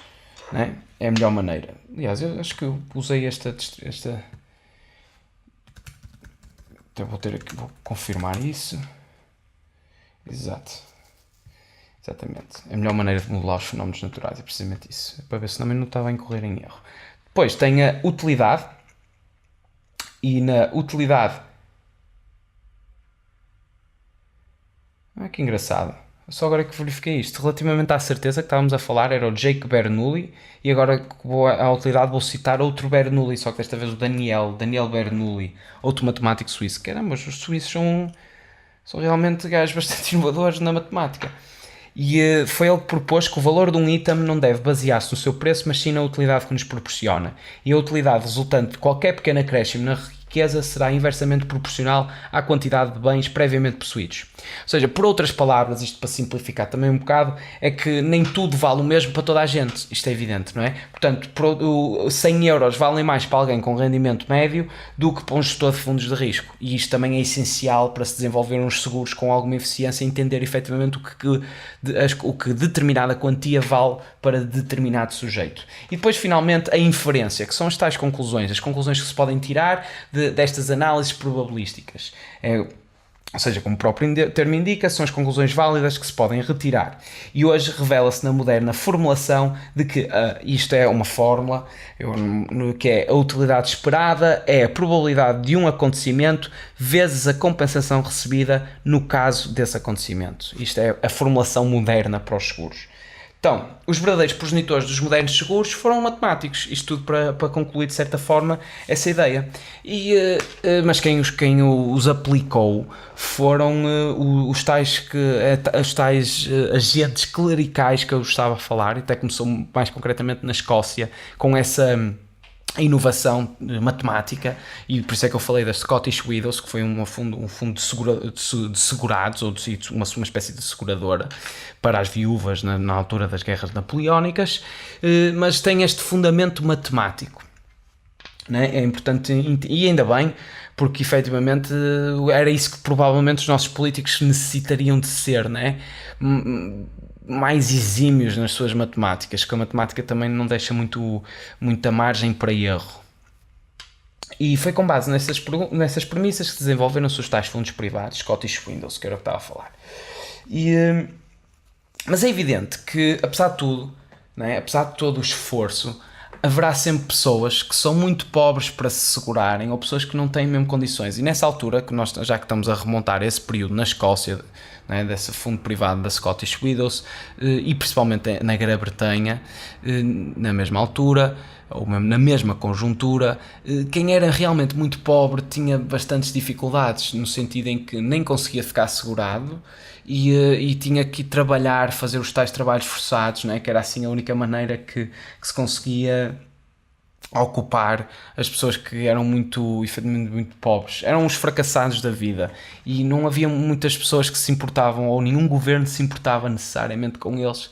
não é? É a melhor maneira. Aliás, eu acho que eu usei esta então vou confirmar isso. Exatamente. A melhor maneira de modelar os fenómenos naturais é precisamente isso. Para ver se também não estava a incorrer em erro. Depois tem a utilidade. E na utilidade... que engraçado. Só agora que verifiquei isto. Relativamente à certeza que estávamos a falar, era o Jake Bernoulli. E agora, à utilidade, vou citar outro Bernoulli. Só que desta vez o Daniel Bernoulli. Outro matemático suíço. Caramba, os suíços são realmente gajos bastante inovadores na matemática. E foi ele que propôs que o valor de um item não deve basear-se no seu preço, mas sim na utilidade que nos proporciona. E a utilidade resultante de qualquer pequeno acréscimo na riqueza será inversamente proporcional à quantidade de bens previamente possuídos. Ou seja, por outras palavras, isto para simplificar também um bocado, é que nem tudo vale o mesmo para toda a gente. Isto é evidente, não é? Portanto, 100 euros valem mais para alguém com rendimento médio do que para um gestor de fundos de risco. E isto também é essencial para se desenvolver uns seguros com alguma eficiência e entender efetivamente o que determinada quantia vale para determinado sujeito. E depois, finalmente, a inferência, que são as tais conclusões, as conclusões que se podem tirar destas análises probabilísticas. Ou seja, como o próprio termo indica, são as conclusões válidas que se podem retirar. E hoje revela-se na moderna formulação de que isto é uma fórmula, que é a utilidade esperada é a probabilidade de um acontecimento vezes a compensação recebida no caso desse acontecimento. Isto é a formulação moderna para os seguros. Então, os verdadeiros progenitores dos modernos seguros foram matemáticos. Isto tudo para concluir, de certa forma, essa ideia. Mas quem os aplicou foram os tais agentes clericais que eu estava a falar, e até começou mais concretamente na Escócia, com essa inovação matemática, e por isso é que eu falei da Scottish Widows, que foi um fundo de segurados, ou uma espécie de seguradora para as viúvas na altura das guerras napoleónicas, mas tem este fundamento matemático, né? É importante, e ainda bem, porque efetivamente era isso que provavelmente os nossos políticos necessitariam de ser, né? Mais exímios nas suas matemáticas, que a matemática também não deixa muita margem para erro. E foi com base nessas premissas que desenvolveram-se os tais fundos privados, Scottish Widows, que era o que estava a falar. Mas é evidente que, apesar de tudo, né, apesar de todo o esforço, haverá sempre pessoas que são muito pobres para se segurarem, ou pessoas que não têm mesmo condições. E nessa altura, já que estamos a remontar esse período na Escócia, né, desse fundo privado da Scottish Widows, e principalmente na Grã-Bretanha, na mesma altura, ou mesmo na mesma conjuntura, quem era realmente muito pobre tinha bastantes dificuldades, no sentido em que nem conseguia ficar segurado e tinha que trabalhar, fazer os tais trabalhos forçados, né, que era assim a única maneira que se conseguia ocupar as pessoas que eram efetivamente muito pobres. Eram os fracassados da vida, e não havia muitas pessoas que se importavam, ou nenhum governo se importava necessariamente com eles.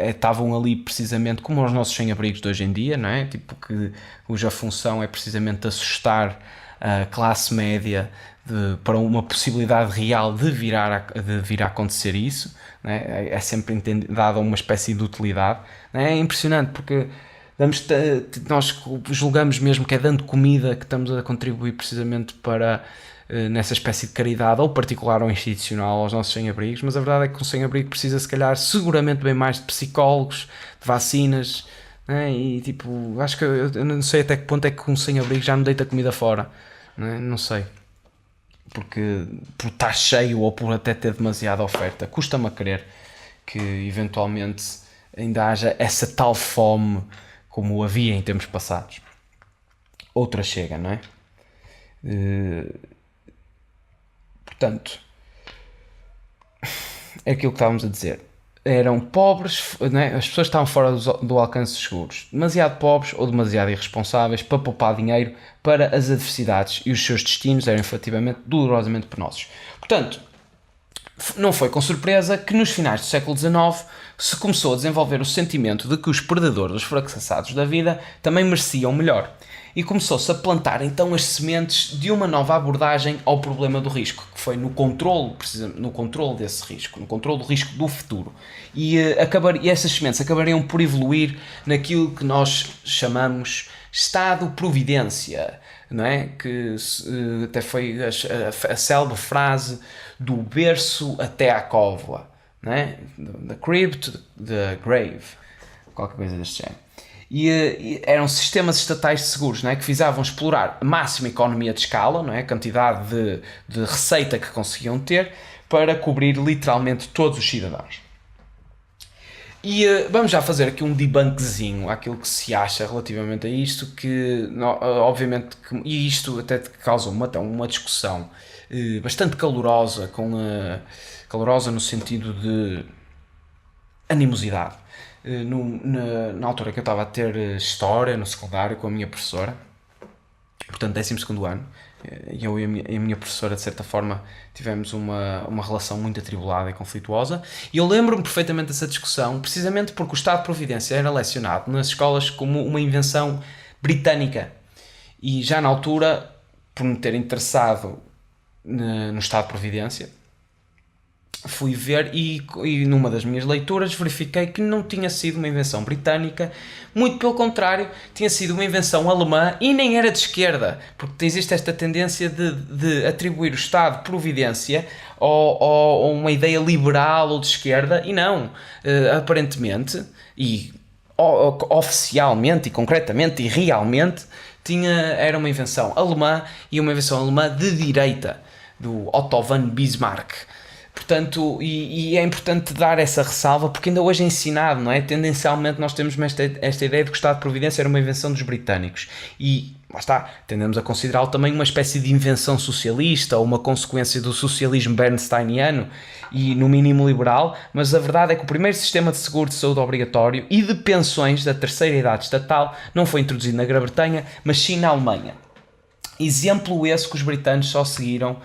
Estavam ali precisamente como os nossos sem-abrigos de hoje em dia, não é? Tipo, cuja função é precisamente assustar a classe média para uma possibilidade real de vir a acontecer isso, não é? É sempre dada uma espécie de utilidade, não é? É impressionante, porque nós julgamos mesmo que é dando comida que estamos a contribuir precisamente para nessa espécie de caridade, ou particular ou institucional, aos nossos sem-abrigos, mas a verdade é que um sem-abrigo precisa, se calhar, seguramente bem mais de psicólogos, de vacinas, né? E tipo, acho que eu não sei até que ponto é que um sem-abrigo já não deita comida fora, né? Não sei, porque por estar cheio ou por até ter demasiada oferta. Custa-me a crer que eventualmente ainda haja essa tal fome como havia em tempos passados. Outra chega, não é? Portanto, é aquilo que estávamos a dizer. Eram pobres, né? As pessoas estavam fora do alcance dos seguros, demasiado pobres ou demasiado irresponsáveis para poupar dinheiro para as adversidades, e os seus destinos eram efetivamente dolorosamente penosos. Portanto, não foi com surpresa que nos finais do século XIX se começou a desenvolver o sentimento de que os perdedores, os fracassados da vida, também mereciam melhor. E começou-se a plantar então as sementes de uma nova abordagem ao problema do risco, que foi no controle, precisamente, no controle desse risco, no controle do risco do futuro. E essas sementes acabariam por evoluir naquilo que nós chamamos Estado-Providência, não é? Que até foi a célebre frase do berço até à cova, não é? The crib to the grave, qualquer coisa deste género. E eram sistemas estatais de seguros, não é? Que visavam explorar a máxima economia de escala, não é? A quantidade de receita que conseguiam ter para cobrir literalmente todos os cidadãos. E vamos já fazer aqui um debunkzinho àquilo que se acha relativamente a isto, que obviamente, e isto até causou uma discussão bastante calorosa, calorosa no sentido de animosidade. Na altura que eu estava a ter História no secundário com a minha professora, portanto 12º ano, eu e a minha professora de certa forma tivemos uma relação muito atribulada e conflituosa, e eu lembro-me perfeitamente dessa discussão, precisamente porque o Estado de Providência era lecionado nas escolas como uma invenção britânica, e já na altura, por me ter interessado no Estado de Providência, fui ver e numa das minhas leituras verifiquei que não tinha sido uma invenção britânica, muito pelo contrário, tinha sido uma invenção alemã, e nem era de esquerda, porque existe esta tendência de atribuir o Estado de Providência a uma ideia liberal ou de esquerda, e não, aparentemente, e oficialmente, e concretamente, e realmente, era uma invenção alemã, e uma invenção alemã de direita, do Otto von Bismarck. Portanto, e é importante dar essa ressalva, porque ainda hoje é ensinado, não é? Tendencialmente nós temos esta ideia de que o Estado de Providência era uma invenção dos britânicos, e lá está, tendemos a considerá-lo também uma espécie de invenção socialista, ou uma consequência do socialismo bernsteiniano e no mínimo liberal, mas a verdade é que o primeiro sistema de seguro de saúde obrigatório e de pensões da terceira idade estatal não foi introduzido na Grã-Bretanha, mas sim na Alemanha. Exemplo esse que os britânicos só seguiram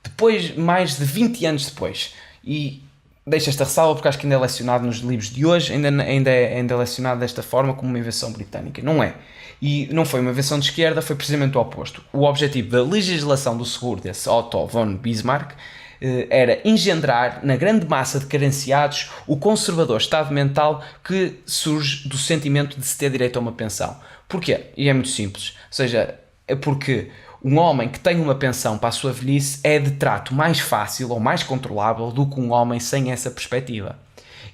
depois, mais de 20 anos depois. E deixo esta ressalva porque acho que ainda é lecionado nos livros de hoje, ainda é lecionado desta forma, como uma invenção britânica. Não é. E não foi uma invenção de esquerda, foi precisamente o oposto. O objetivo da legislação do seguro desse Otto von Bismarck era engendrar na grande massa de carenciados o conservador estado mental que surge do sentimento de se ter direito a uma pensão. Porquê? E é muito simples. Ou seja, é porque um homem que tem uma pensão para a sua velhice é de trato mais fácil ou mais controlável do que um homem sem essa perspectiva.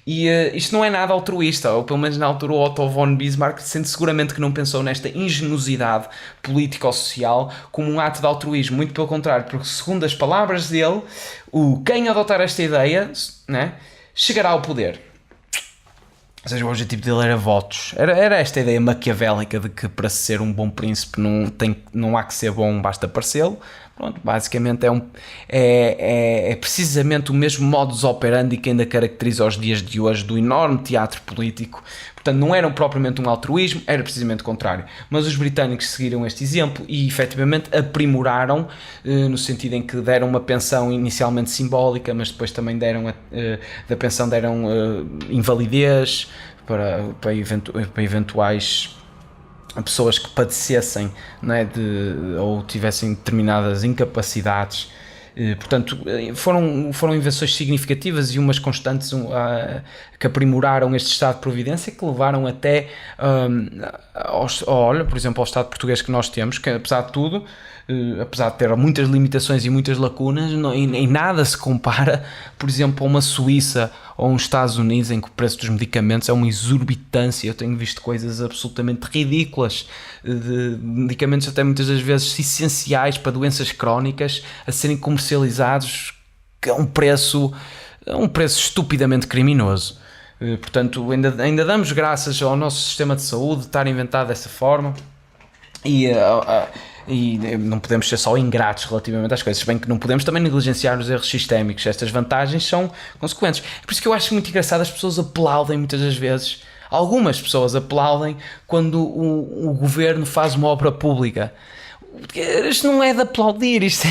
E isto não é nada altruísta, ou pelo menos na altura o Otto von Bismarck sente seguramente que não pensou nesta ingenuidade política ou social como um ato de altruísmo, muito pelo contrário, porque segundo as palavras dele, quem adotar esta ideia, né, chegará ao poder. Ou seja, o objetivo dele era votos. Era esta ideia maquiavélica de que para ser um bom príncipe não há que ser bom, basta parecê-lo. Pronto, basicamente é precisamente o mesmo modus operandi que ainda caracteriza os dias de hoje do enorme teatro político. Portanto, não era propriamente um altruísmo, era precisamente o contrário. Mas os britânicos seguiram este exemplo e efetivamente aprimoraram, no sentido em que deram uma pensão inicialmente simbólica, mas depois também deram invalidez para eventuais pessoas que padecessem, não é, ou tivessem determinadas incapacidades. Portanto, foram invenções significativas e umas constantes que aprimoraram este Estado de Providência, que levaram até, por exemplo, ao Estado português que nós temos, que apesar de tudo, apesar de ter muitas limitações e muitas lacunas, em nada se compara, por exemplo, a uma Suíça ou uns Estados Unidos, em que o preço dos medicamentos é uma exorbitância. Eu tenho visto coisas absolutamente ridículas, de medicamentos até muitas das vezes essenciais para doenças crónicas, a serem comercializados a um preço estupidamente criminoso. Portanto, ainda damos graças ao nosso sistema de saúde estar inventado dessa forma, e e não podemos ser só ingratos relativamente às coisas, se bem que não podemos também negligenciar os erros sistémicos. Estas vantagens são consequentes. É por isso que eu acho muito engraçado, as pessoas aplaudem muitas das vezes, algumas pessoas aplaudem quando o governo faz uma obra pública. Isto não é de aplaudir, isto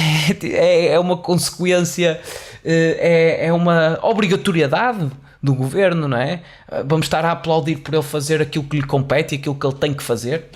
é uma consequência, é uma obrigatoriedade do governo, não é? Vamos estar a aplaudir por ele fazer aquilo que lhe compete e aquilo que ele tem que fazer.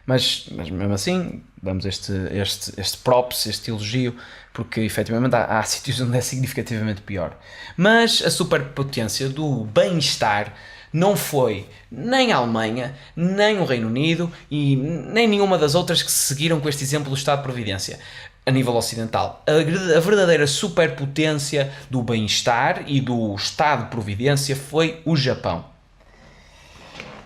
Mas mesmo assim, damos este props, este elogio, porque efetivamente há sítios onde é significativamente pior. Mas a superpotência do bem-estar não foi nem a Alemanha, nem o Reino Unido e nem nenhuma das outras que se seguiram com este exemplo do Estado de Providência. A nível ocidental, a verdadeira superpotência do bem-estar e do Estado de Providência foi o Japão.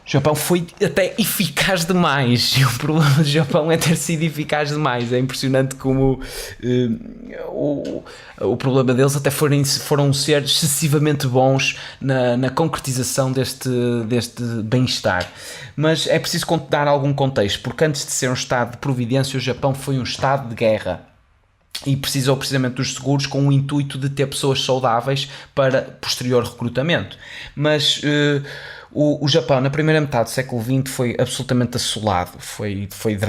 O Japão foi até eficaz demais, e o problema do Japão é ter sido eficaz demais. É impressionante como o problema deles até foram ser excessivamente bons na concretização deste bem-estar. Mas é preciso dar algum contexto, porque antes de ser um Estado de Providência, o Japão foi um Estado de guerra. E precisou precisamente dos seguros com o intuito de ter pessoas saudáveis para posterior recrutamento. Mas o Japão, na primeira metade do século XX, foi absolutamente assolado, foi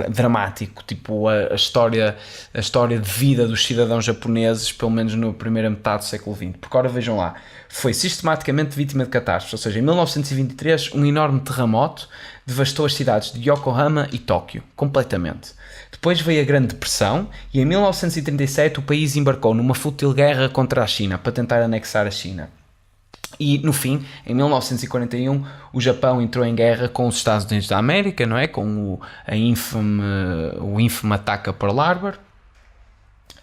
dramático. Tipo, a história de vida dos cidadãos japoneses, pelo menos na primeira metade do século XX. Porque, ora, vejam lá, foi sistematicamente vítima de catástrofes. Ou seja, em 1923, um enorme terremoto devastou as cidades de Yokohama e Tóquio, completamente. Depois veio a Grande Depressão e em 1937 o país embarcou numa fútil guerra contra a China para tentar anexar a China. E no fim, em 1941, o Japão entrou em guerra com os Estados Unidos da América, não é? Com o ínfimo ataque a Pearl Harbor,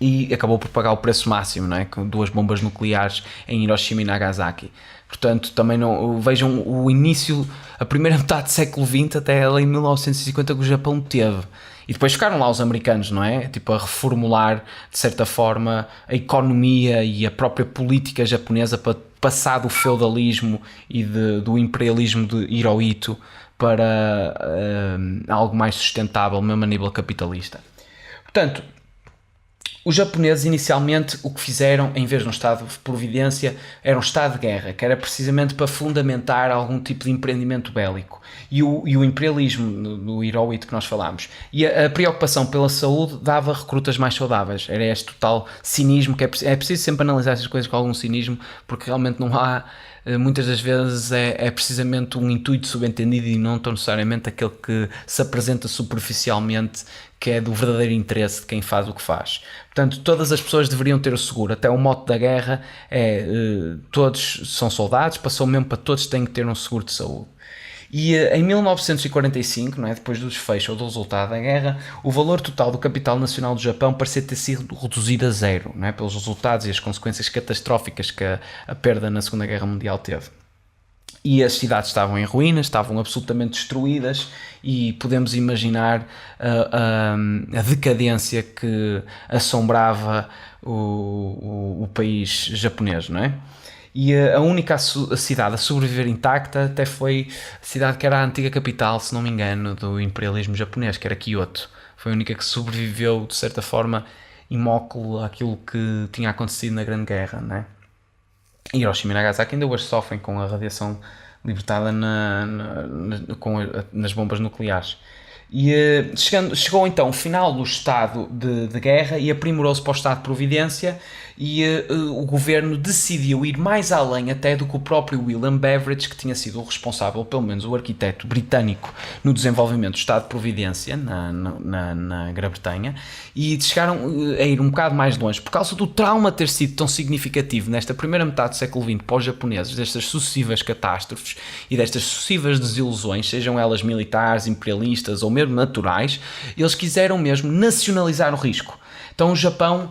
e acabou por pagar o preço máximo, não é? Com 2 bombas nucleares em Hiroshima e Nagasaki. Portanto, também não vejam o início, a primeira metade do século XX até ali em 1950 que o Japão teve. E depois ficaram lá os americanos, não é? Tipo, a reformular, de certa forma, a economia e a própria política japonesa para passar do feudalismo e do imperialismo de Hirohito para algo mais sustentável, mesmo a nível capitalista. Portanto, os japoneses inicialmente o que fizeram, em vez de um estado de providência, era um estado de guerra, que era precisamente para fundamentar algum tipo de empreendimento bélico. E o imperialismo do Hirohito que nós falámos. E a preocupação pela saúde dava recrutas mais saudáveis. Era este total cinismo, que é preciso sempre analisar essas coisas com algum cinismo, porque realmente não há... Muitas das vezes é precisamente um intuito subentendido e não tão necessariamente aquele que se apresenta superficialmente, que é do verdadeiro interesse de quem faz o que faz. Portanto, todas as pessoas deveriam ter o seguro. Até o mote da guerra é todos são soldados, passou mesmo para todos têm que ter um seguro de saúde. E em 1945, não é, depois do desfecho ou do resultado da guerra, o valor total do capital nacional do Japão parecia ter sido reduzido a zero, não é, pelos resultados e as consequências catastróficas que a perda na Segunda Guerra Mundial teve. E as cidades estavam em ruínas, estavam absolutamente destruídas e podemos imaginar a decadência que assombrava o país japonês, não é? E a única cidade a sobreviver intacta até foi a cidade que era a antiga capital, se não me engano, do imperialismo japonês, que era Kyoto. Foi a única que sobreviveu, de certa forma, imóculo àquilo que tinha acontecido na Grande Guerra, não é? E Hiroshima e Nagasaki ainda hoje sofrem com a radiação libertada nas bombas nucleares. E chegou então o final do estado de guerra e aprimorou-se para o estado de providência, e o governo decidiu ir mais além até do que o próprio William Beveridge, que tinha sido o responsável, pelo menos o arquiteto britânico, no desenvolvimento do estado de providência na Grã-Bretanha, e chegaram a ir um bocado mais longe por causa do trauma ter sido tão significativo nesta primeira metade do século XX para os japoneses, destas sucessivas catástrofes e destas sucessivas desilusões, sejam elas militares, imperialistas ou mesmo naturais. Eles quiseram mesmo nacionalizar o risco. Então o Japão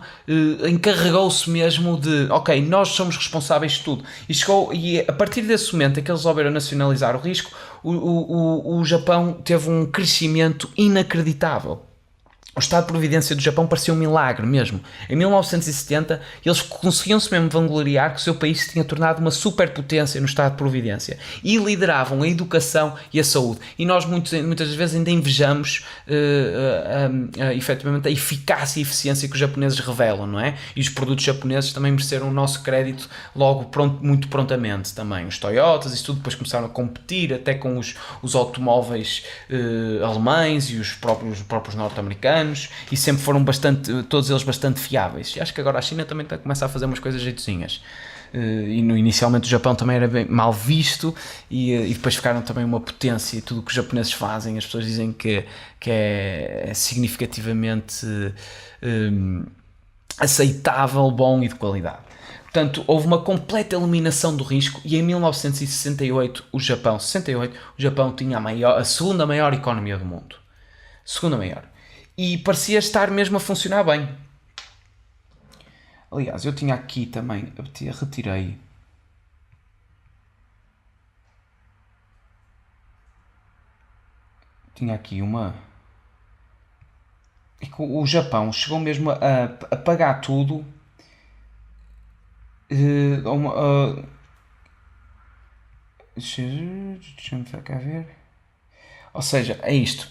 encarregou-se mesmo de, ok, nós somos responsáveis de tudo. E a partir desse momento em que eles resolveram nacionalizar o risco, o Japão teve um crescimento inacreditável. o Estado de Providência do Japão parecia um milagre mesmo. Em 1970, eles conseguiam-se mesmo vangloriar que o seu país se tinha tornado uma superpotência no Estado de Providência e lideravam a educação e a saúde. E nós muitas vezes ainda invejamos efetivamente a eficácia e eficiência que os japoneses revelam, não é? E os produtos japoneses também mereceram o nosso crédito logo muito prontamente também. Os Toyotas e tudo depois começaram a competir até com os automóveis alemães e os próprios norte-americanos, e sempre foram todos eles bastante fiáveis. E acho que agora a China também começa a fazer umas coisas jeitozinhas. Inicialmente o Japão também era bem mal visto e depois ficaram também uma potência, e tudo o que os japoneses fazem, as pessoas dizem que é significativamente aceitável, bom e de qualidade. Portanto, houve uma completa eliminação do risco e em 1968 o Japão tinha a segunda maior economia do mundo. Segunda maior. E parecia estar mesmo a funcionar bem. Aliás, eu tinha aqui também, retirei. Tinha aqui uma. O Japão chegou mesmo a pagar tudo. Deixa-me cá ver. Ou seja, é isto.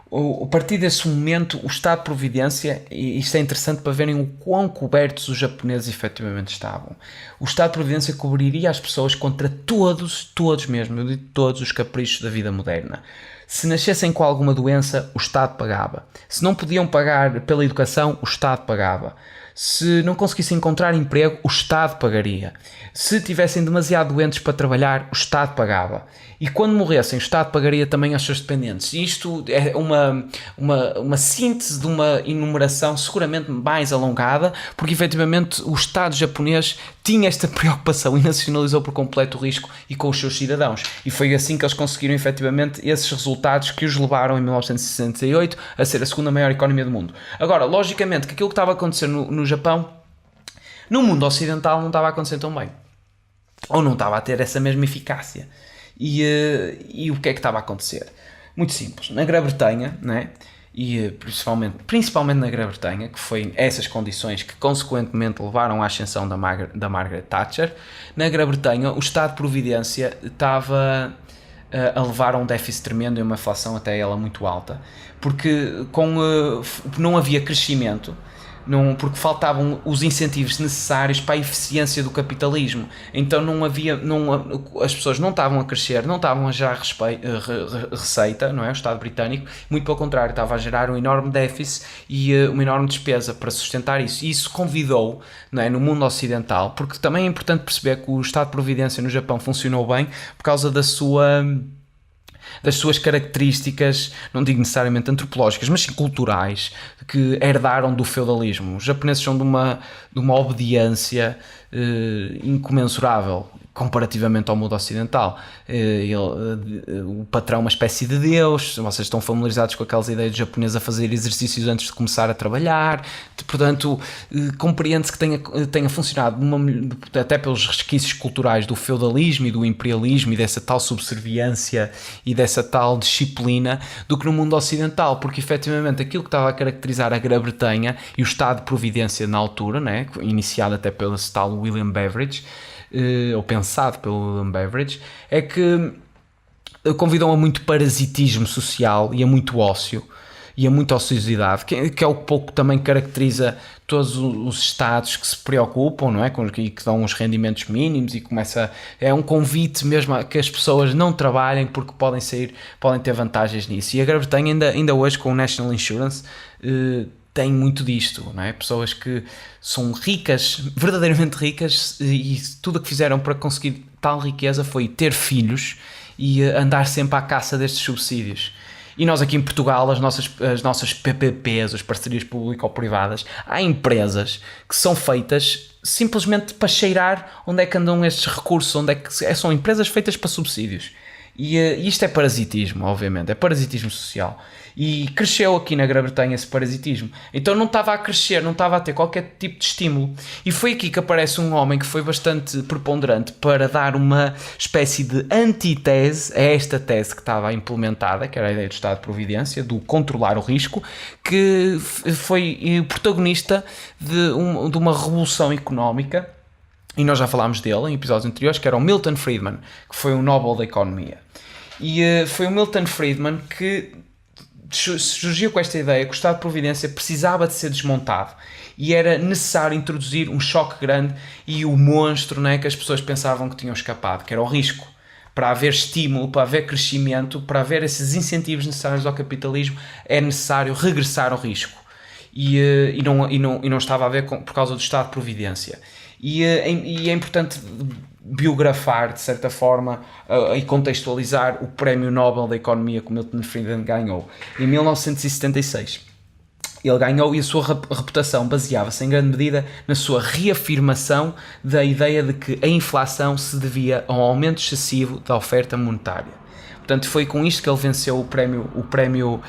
A partir desse momento, o Estado de Providência, e isto é interessante para verem o quão cobertos os japoneses efetivamente estavam. O Estado de Providência cobriria as pessoas contra todos mesmo, eu digo todos os caprichos da vida moderna. Se nascessem com alguma doença, o Estado pagava. Se não podiam pagar pela educação, o Estado pagava. Se não conseguissem encontrar emprego, o Estado pagaria. Se tivessem demasiado doentes para trabalhar, o Estado pagava. E quando morressem, o Estado pagaria também aos seus dependentes. E isto é uma síntese de uma enumeração seguramente mais alongada, porque efetivamente o Estado japonês tinha esta preocupação e nacionalizou por completo o risco e com os seus cidadãos. E foi assim que eles conseguiram efetivamente esses resultados que os levaram em 1968 a ser a segunda maior economia do mundo. Agora, logicamente, que aquilo que estava a acontecer no Japão, no mundo ocidental não estava a acontecer tão bem. Ou não estava a ter essa mesma eficácia. E o que é que estava a acontecer? Muito simples. Na Grã-Bretanha, né? E principalmente na Grã-Bretanha, que foi essas condições que consequentemente levaram à ascensão da Margaret Thatcher, na Grã-Bretanha o Estado de Providência estava a levar a um déficit tremendo e uma inflação até ela muito alta, porque não havia crescimento, porque faltavam os incentivos necessários para a eficiência do capitalismo. Então as pessoas não estavam a crescer, não estavam a gerar receita, não é? O Estado britânico, muito pelo contrário, estava a gerar um enorme déficit e uma enorme despesa para sustentar isso. E isso convidou, não é, no mundo ocidental, porque também é importante perceber que o Estado de Providência no Japão funcionou bem por causa das suas características, não digo necessariamente antropológicas, mas sim culturais, que herdaram do feudalismo. Os japoneses são de uma obediência incomensurável comparativamente ao mundo ocidental. O patrão é uma espécie de deus, vocês estão familiarizados com aquelas ideias de japoneses a fazer exercícios antes de começar a trabalhar, portanto compreende-se que tenha funcionado até pelos resquícios culturais do feudalismo e do imperialismo e dessa tal subserviência e dessa tal disciplina do que no mundo ocidental, porque efetivamente aquilo que estava a caracterizar a Grã-Bretanha e o Estado de Providência na altura, né, iniciado até pelo tal William Beveridge, ou pensado pelo William Beveridge, é que convidam a muito parasitismo social e a muito ócio e a muita ociosidade, que é o que pouco também caracteriza todos os estados que se preocupam, não é? E que dão os rendimentos mínimos e é um convite mesmo a que as pessoas não trabalhem porque podem ter vantagens nisso. E a Grã-Bretanha ainda hoje com o National Insurance tem muito disto, não é? Pessoas que são ricas, verdadeiramente ricas, e tudo o que fizeram para conseguir tal riqueza foi ter filhos e andar sempre à caça destes subsídios. E nós aqui em Portugal, as nossas PPPs, as parcerias público-privadas, há empresas que são feitas simplesmente para cheirar onde é que andam estes recursos, são empresas feitas para subsídios. E isto é parasitismo, obviamente, é parasitismo social. E cresceu aqui na Grã-Bretanha esse parasitismo. Então não estava a crescer, não estava a ter qualquer tipo de estímulo. E foi aqui que aparece um homem que foi bastante preponderante para dar uma espécie de antítese a esta tese que estava implementada, que era a ideia do Estado de Providência, do controlar o risco, que foi o protagonista de uma revolução económica. E nós já falámos dele em episódios anteriores, que era o Milton Friedman, que foi um Nobel da Economia. E foi o Milton Friedman que surgiu com esta ideia que o Estado de Providência precisava de ser desmontado e era necessário introduzir um choque grande e o monstro, né, que as pessoas pensavam que tinham escapado, que era o risco. Para haver estímulo, para haver crescimento, para haver esses incentivos necessários ao capitalismo, é necessário regressar ao risco. E não estava a ver por causa do Estado de Providência. E é importante biografar, de certa forma, e contextualizar o Prémio Nobel da Economia que o Milton Friedman ganhou em 1976. Ele ganhou e a sua reputação baseava-se em grande medida na sua reafirmação da ideia de que a inflação se devia a um aumento excessivo da oferta monetária. Portanto, foi com isto que ele venceu o prémio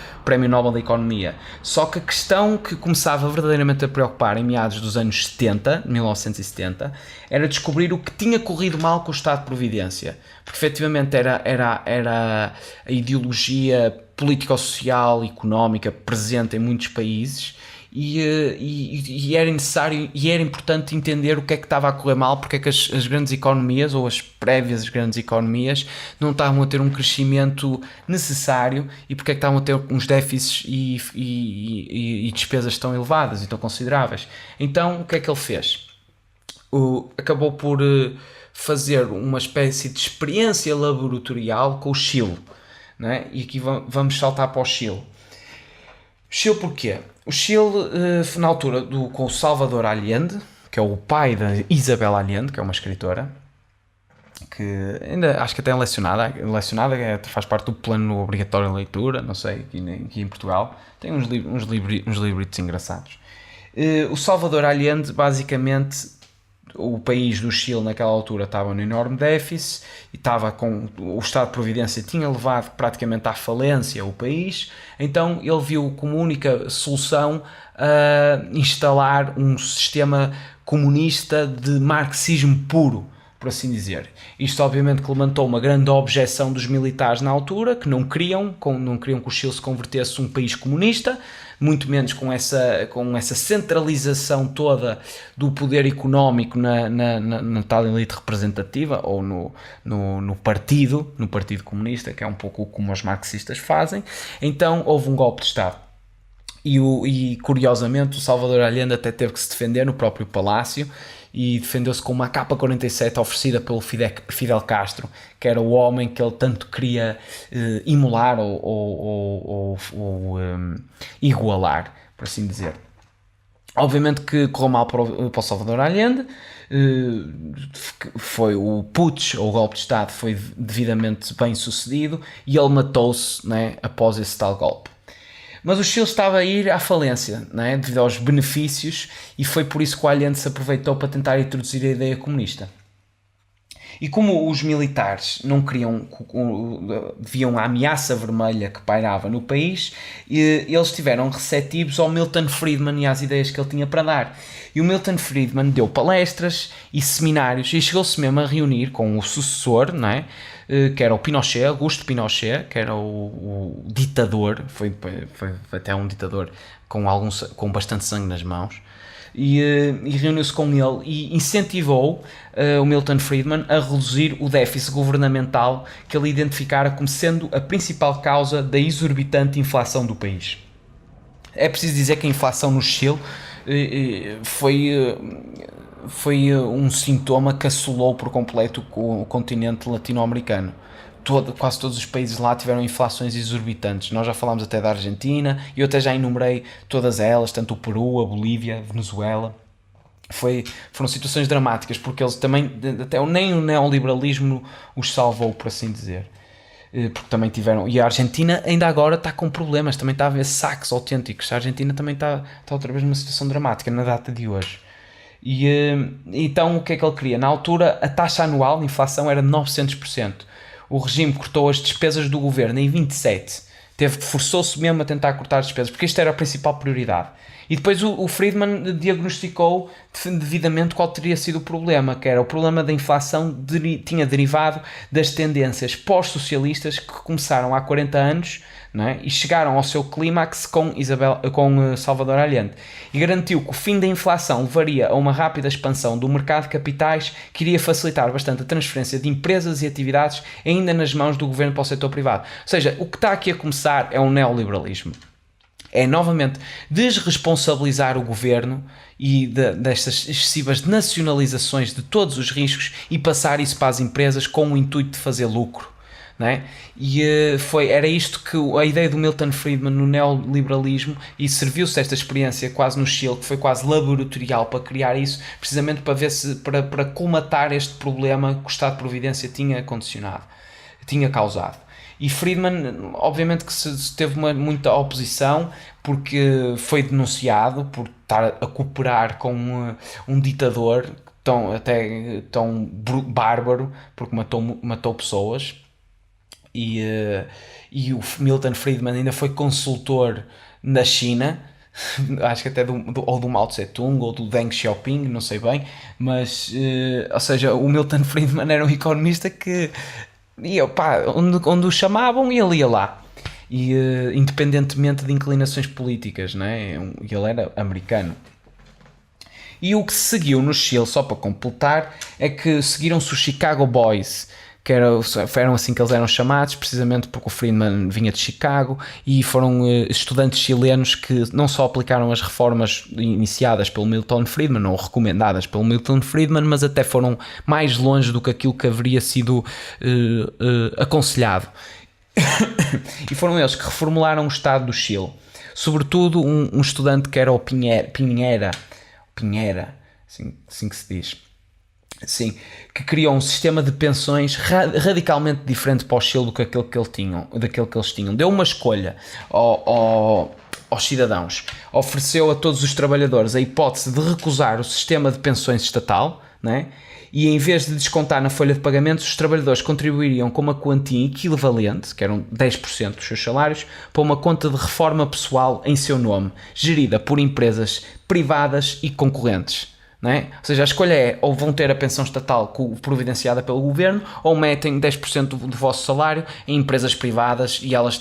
Nobel da Economia. Só que a questão que começava verdadeiramente a preocupar em meados dos anos 70, 1970, era descobrir o que tinha corrido mal com o Estado de Providência. Porque, efetivamente, era a ideologia político-social e económica presente em muitos países e era necessário e era importante entender o que é que estava a correr mal, porque é que as grandes economias ou as prévias grandes economias não estavam a ter um crescimento necessário e porque é que estavam a ter uns déficits e despesas tão elevadas e tão consideráveis. Então o que é que ele fez? Acabou por fazer uma espécie de experiência laboratorial com o Chile, não é? E aqui vamos saltar para o Chile. Chile porquê? O Chile, na altura, com o Salvador Allende, que é o pai da Isabel Allende, que é uma escritora, que ainda acho que até é lecionada faz parte do plano obrigatório de leitura, não sei, aqui em Portugal, tem uns livritos engraçados. O Salvador Allende, basicamente, o país do Chile naquela altura estava num enorme déficit e o Estado de Providência tinha levado praticamente à falência o país, então ele viu como única solução instalar um sistema comunista de marxismo puro, por assim dizer. Isto obviamente que levantou uma grande objeção dos militares na altura, que não queriam que o Chile se convertesse num país comunista, muito menos com essa centralização toda do poder económico na tal elite representativa ou no partido comunista, que é um pouco como os marxistas fazem. Então houve um golpe de Estado. E curiosamente o Salvador Allende até teve que se defender no próprio palácio e defendeu-se com uma AK-47 oferecida pelo Fidel Castro, que era o homem que ele tanto queria imolar ou igualar, por assim dizer. Obviamente que correu mal para o Salvador Allende, foi o putsch, ou o golpe de Estado, foi devidamente bem sucedido e ele matou-se, né, após esse tal golpe. Mas o Chile estava a ir à falência, né, devido aos benefícios, e foi por isso que o Allende se aproveitou para tentar introduzir a ideia comunista. E como os militares não queriam, viam a ameaça vermelha que pairava no país, eles estiveram receptivos ao Milton Friedman e às ideias que ele tinha para dar. E o Milton Friedman deu palestras e seminários e chegou-se mesmo a reunir com o sucessor, não é? Que era o Pinochet, Augusto Pinochet, que era o ditador, foi até um ditador com bastante sangue nas mãos, e reuniu-se com ele e incentivou o Milton Friedman a reduzir o déficit governamental que ele identificara como sendo a principal causa da exorbitante inflação do país. É preciso dizer que a inflação no Chile foi um sintoma que assolou por completo o continente latino-americano. Quase todos os países lá tiveram inflações exorbitantes. Nós já falámos até da Argentina, e eu até já enumerei todas elas, tanto o Peru, a Bolívia, a Venezuela. Foram situações dramáticas, porque eles também, até nem o neoliberalismo os salvou, por assim dizer. Porque também tiveram, e a Argentina ainda agora está com problemas, também está a haver saques autênticos. A Argentina também está outra vez numa situação dramática na data de hoje. Então o que é que ele queria? Na altura a taxa anual de inflação era de 900%. o regime cortou as despesas do governo em 27. Forçou-se mesmo a tentar cortar as despesas, porque isto era a principal prioridade. E depois o Friedman diagnosticou devidamente qual teria sido o problema, que era o problema da inflação tinha derivado das tendências pós-socialistas que começaram há 40 anos, não é? E chegaram ao seu clímax com Salvador Allende. E garantiu que o fim da inflação levaria a uma rápida expansão do mercado de capitais que iria facilitar bastante a transferência de empresas e atividades ainda nas mãos do governo para o setor privado. Ou seja, o que está aqui a começar é um neoliberalismo. É novamente desresponsabilizar o governo e destas excessivas nacionalizações de todos os riscos e passar isso para as empresas com o intuito de fazer lucro, não é? E era isto que a ideia do Milton Friedman no neoliberalismo, e serviu-se desta experiência quase no Chile, que foi quase laboratorial para criar isso, precisamente para ver se para colmatar este problema que o Estado de Providência tinha causado. E Friedman, obviamente que teve muita oposição, porque foi denunciado por estar a cooperar com um ditador tão bárbaro, porque matou pessoas. E o Milton Friedman ainda foi consultor na China, acho que até ou do Mao Tse Tung ou do Deng Xiaoping, não sei bem, mas, ou seja, o Milton Friedman era um economista que... E onde o chamavam, ele ia lá. E independentemente de inclinações políticas, não é? Ele era americano. E o que se seguiu no Chile, só para completar, é que seguiram-se os Chicago Boys, que eram assim que eles eram chamados, precisamente porque o Friedman vinha de Chicago, e foram estudantes chilenos que não só aplicaram as reformas iniciadas pelo Milton Friedman, ou recomendadas pelo Milton Friedman, mas até foram mais longe do que aquilo que haveria sido aconselhado. E foram eles que reformularam o Estado do Chile. Sobretudo um estudante que era o Pinheira, assim que se diz. Sim, que criou um sistema de pensões radicalmente diferente para o Chile do que aquele que eles tinham. Deu uma escolha aos cidadãos. Ofereceu a todos os trabalhadores a hipótese de recusar o sistema de pensões estatal, né? E em vez de descontar na folha de pagamentos, os trabalhadores contribuiriam com uma quantia equivalente, que eram 10% dos seus salários, para uma conta de reforma pessoal em seu nome, gerida por empresas privadas e concorrentes. Não é? Ou seja, a escolha é: ou vão ter a pensão estatal providenciada pelo governo, ou metem 10% do vosso salário em empresas privadas e elas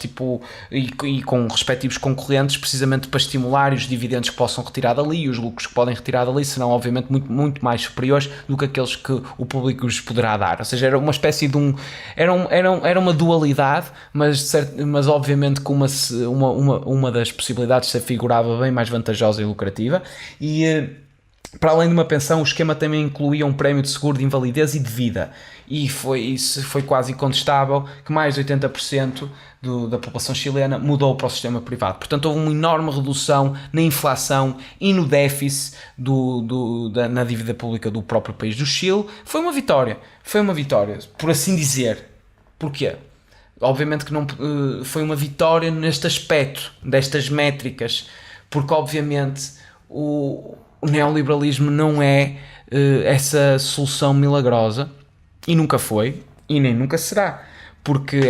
e com respectivos concorrentes, precisamente para estimular os dividendos que possam retirar dali e os lucros que podem retirar dali serão obviamente muito, muito mais superiores do que aqueles que o público lhes poderá dar. Ou seja, era uma espécie de era uma dualidade, mas obviamente que uma das possibilidades se afigurava bem mais vantajosa e lucrativa. E para além de uma pensão, o esquema também incluía um prémio de seguro de invalidez e de vida. E isso foi quase incontestável que mais de 80% da população chilena mudou para o sistema privado. Portanto, houve uma enorme redução na inflação e no déficit na dívida pública do próprio país do Chile. Foi uma vitória, por assim dizer. Porquê? Obviamente que não foi uma vitória neste aspecto, destas métricas, porque obviamente o neoliberalismo não é essa solução milagrosa, e nunca foi, e nem nunca será, porque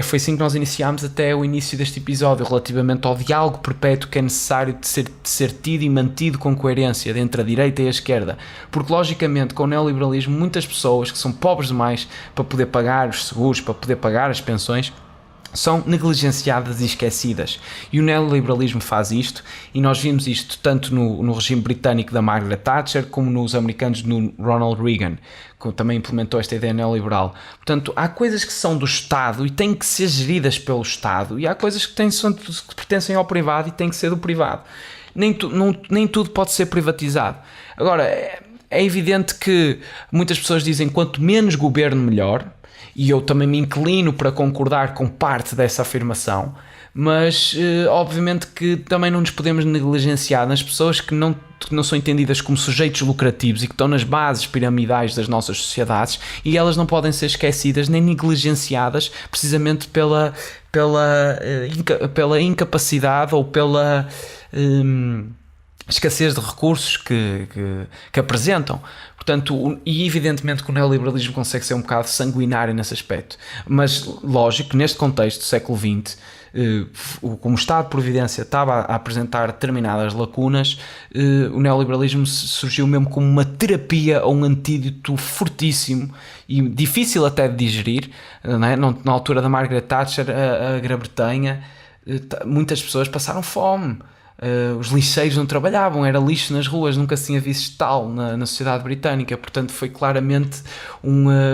foi assim que nós iniciámos até o início deste episódio, relativamente ao diálogo perpétuo que é necessário de ser tido e mantido com coerência entre a direita e a esquerda, porque logicamente com o neoliberalismo muitas pessoas que são pobres demais para poder pagar os seguros, para poder pagar as pensões, são negligenciadas e esquecidas. E o neoliberalismo faz isto, e nós vimos isto tanto no regime britânico da Margaret Thatcher, como nos americanos do Ronald Reagan, que também implementou esta ideia neoliberal. Portanto, há coisas que são do Estado e têm que ser geridas pelo Estado, e há coisas que pertencem ao privado e têm que ser do privado. Nem tudo pode ser privatizado. Agora, é evidente que muitas pessoas dizem quanto menos governo melhor, e eu também me inclino para concordar com parte dessa afirmação, mas obviamente que também não nos podemos negligenciar nas pessoas que não são entendidas como sujeitos lucrativos e que estão nas bases piramidais das nossas sociedades, e elas não podem ser esquecidas nem negligenciadas precisamente pela incapacidade ou pela escassez de recursos que apresentam. Portanto, e evidentemente que o neoliberalismo consegue ser um bocado sanguinário nesse aspecto. Mas, lógico, neste contexto do século XX, como o Estado de Providência estava a apresentar determinadas lacunas, o neoliberalismo surgiu mesmo como uma terapia ou um antídoto fortíssimo e difícil até de digerir. Não é? Na altura da Margaret Thatcher, a Grã-Bretanha, muitas pessoas passaram fome. Os lixeiros não trabalhavam, era lixo nas ruas, nunca se tinha visto tal na sociedade britânica. Portanto, foi claramente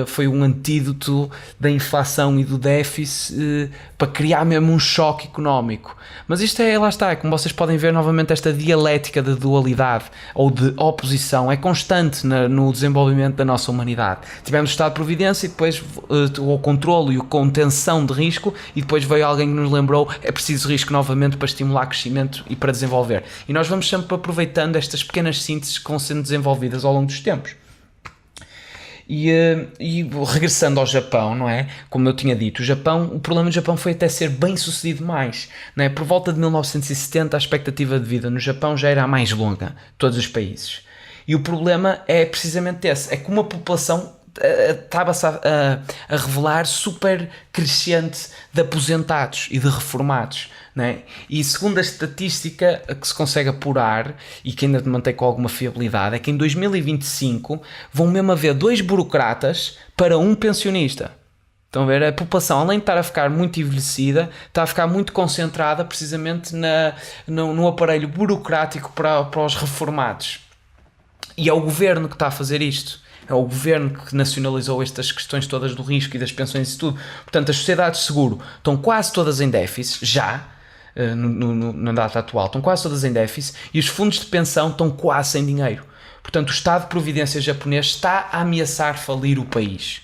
foi um antídoto da inflação e do déficit para criar mesmo um choque económico. Mas isto lá está, como vocês podem ver novamente, esta dialética de dualidade ou de oposição é constante no desenvolvimento da nossa humanidade. Tivemos o Estado de Providência e depois o controlo e a contenção de risco, e depois veio alguém que nos lembrou: é preciso risco novamente para estimular crescimento e para desenvolver. E nós vamos sempre aproveitando estas pequenas sínteses que vão sendo desenvolvidas ao longo dos tempos. E regressando ao Japão, não é? Como eu tinha dito, o problema do Japão foi até ser bem sucedido mais, não é? Por volta de 1970 a expectativa de vida no Japão já era a mais longa de todos os países. E o problema é precisamente esse, é que uma população estava-se a revelar super crescente de aposentados e de reformados, não é? E segundo a estatística que se consegue apurar e que ainda mantém com alguma fiabilidade, é que em 2025 vão mesmo haver 2 burocratas para um pensionista. Estão a ver? A população, além de estar a ficar muito envelhecida, está a ficar muito concentrada precisamente no aparelho burocrático para os reformados. E é o governo que está a fazer isto. É o governo que nacionalizou estas questões todas do risco e das pensões e tudo. Portanto, as sociedades de seguro estão quase todas em déficit, já, na data atual, estão quase todas em déficit, e os fundos de pensão estão quase sem dinheiro. Portanto, o Estado de Providência japonês está a ameaçar falir o país.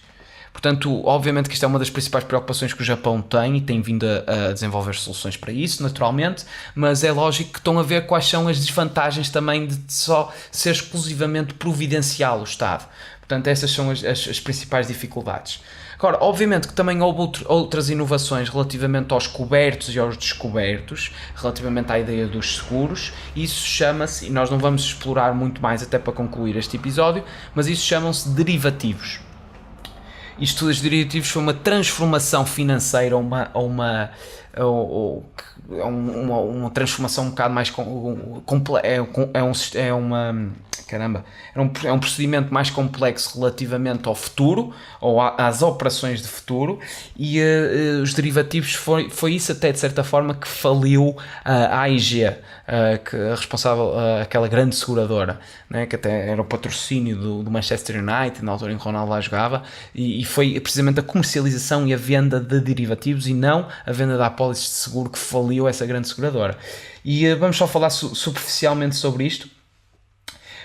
Portanto, obviamente que isto é uma das principais preocupações que o Japão tem e tem vindo a desenvolver soluções para isso, naturalmente, mas é lógico que estão a ver quais são as desvantagens também de só ser exclusivamente providencial o Estado. Portanto, essas são as principais dificuldades. Agora, obviamente que também houve outras inovações relativamente aos cobertos e aos descobertos, relativamente à ideia dos seguros. Isso chama-se, e nós não vamos explorar muito mais até para concluir este episódio, mas isso chamam-se derivativos. Isto dos derivativos foi uma transformação financeira, uma transformação um bocado mais é um procedimento mais complexo relativamente ao futuro ou às operações de futuro, e os derivativos foi isso até de certa forma que faliu a AIG, que a responsável, aquela grande seguradora, né, que até era o patrocínio do Manchester United na altura em que Ronaldo lá jogava, e foi precisamente a comercialização e a venda de derivativos e não a venda de apólices de seguro que faliu essa grande seguradora. E vamos só falar superficialmente sobre isto.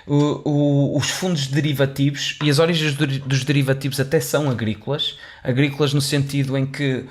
Os fundos derivativos e as origens dos derivativos até são agrícolas no sentido em que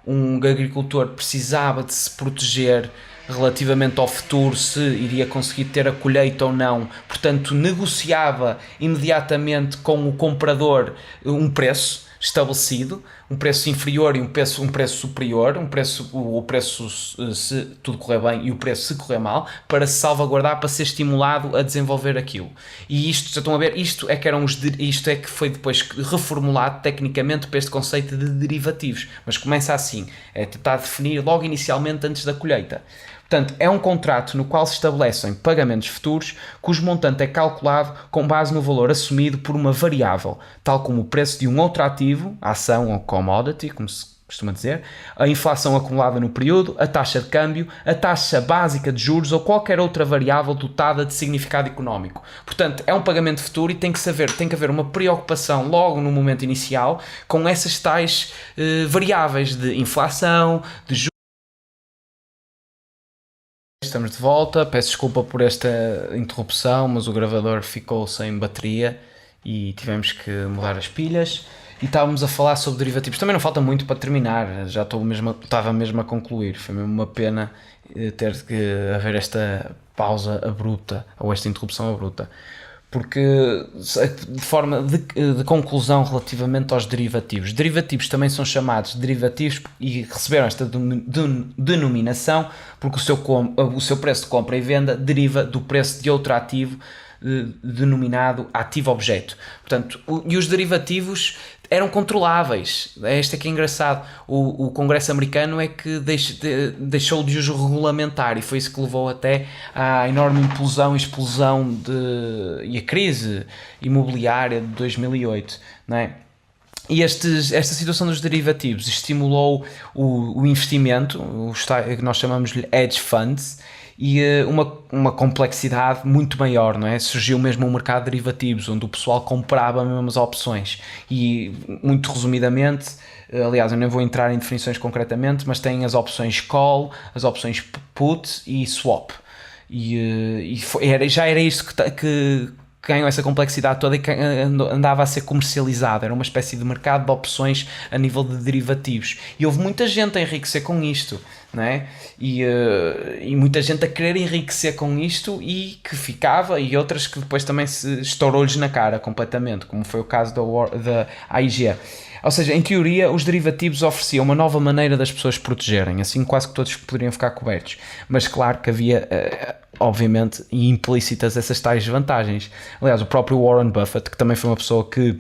um agricultor precisava de se proteger relativamente ao futuro, se iria conseguir ter a colheita ou não, portanto negociava imediatamente com o comprador um preço estabelecido, um preço inferior e um preço superior, o preço se tudo correr bem e o preço se correr mal, para se salvaguardar, para ser estimulado a desenvolver aquilo. E isto, já estão a ver, isto é que foi depois reformulado tecnicamente para este conceito de derivativos, mas começa assim, é tentar definir logo inicialmente antes da colheita. Portanto, é um contrato no qual se estabelecem pagamentos futuros cujo montante é calculado com base no valor assumido por uma variável, tal como o preço de um outro ativo, ação ou commodity, como se costuma dizer, a inflação acumulada no período, a taxa de câmbio, a taxa básica de juros ou qualquer outra variável dotada de significado económico. Portanto, é um pagamento futuro e tem que haver uma preocupação logo no momento inicial com essas tais variáveis de inflação, de juros. Estamos de volta, peço desculpa por esta interrupção, mas o gravador ficou sem bateria e tivemos que mudar as pilhas. E estávamos a falar sobre derivativos. Também não falta muito para terminar, já estava mesmo a concluir. Foi mesmo uma pena ter que haver esta pausa abrupta, ou esta interrupção abrupta. porque de forma de conclusão relativamente aos derivativos. Derivativos também são chamados derivativos e receberam esta denominação porque o seu preço de compra e venda deriva do preço de outro ativo denominado ativo-objeto. Portanto, e os derivativos eram controláveis. Este é que é engraçado. O Congresso americano é que deixou de os regulamentar e foi isso que levou até à enorme explosão e a crise imobiliária de 2008, não é? E esta situação dos derivativos estimulou o investimento, que nós chamamos-lhe hedge funds, e uma complexidade muito maior, não é? Surgiu mesmo um mercado de derivativos, onde o pessoal comprava mesmo as opções, e muito resumidamente, aliás eu nem vou entrar em definições concretamente, mas tem as opções call, as opções put e swap, já era isso que ganhou essa complexidade toda e que andava a ser comercializado. Era uma espécie de mercado de opções a nível de derivativos, e houve muita gente a enriquecer com isto, não é? E muita gente a querer enriquecer com isto e que ficava, e outras que depois também se estourou-lhes na cara completamente, como foi o caso da AIG. Ou seja, em teoria, os derivativos ofereciam uma nova maneira das pessoas protegerem, assim quase que todos poderiam ficar cobertos. Mas claro que havia, obviamente, implícitas essas tais vantagens. Aliás, o próprio Warren Buffett, que também foi uma pessoa que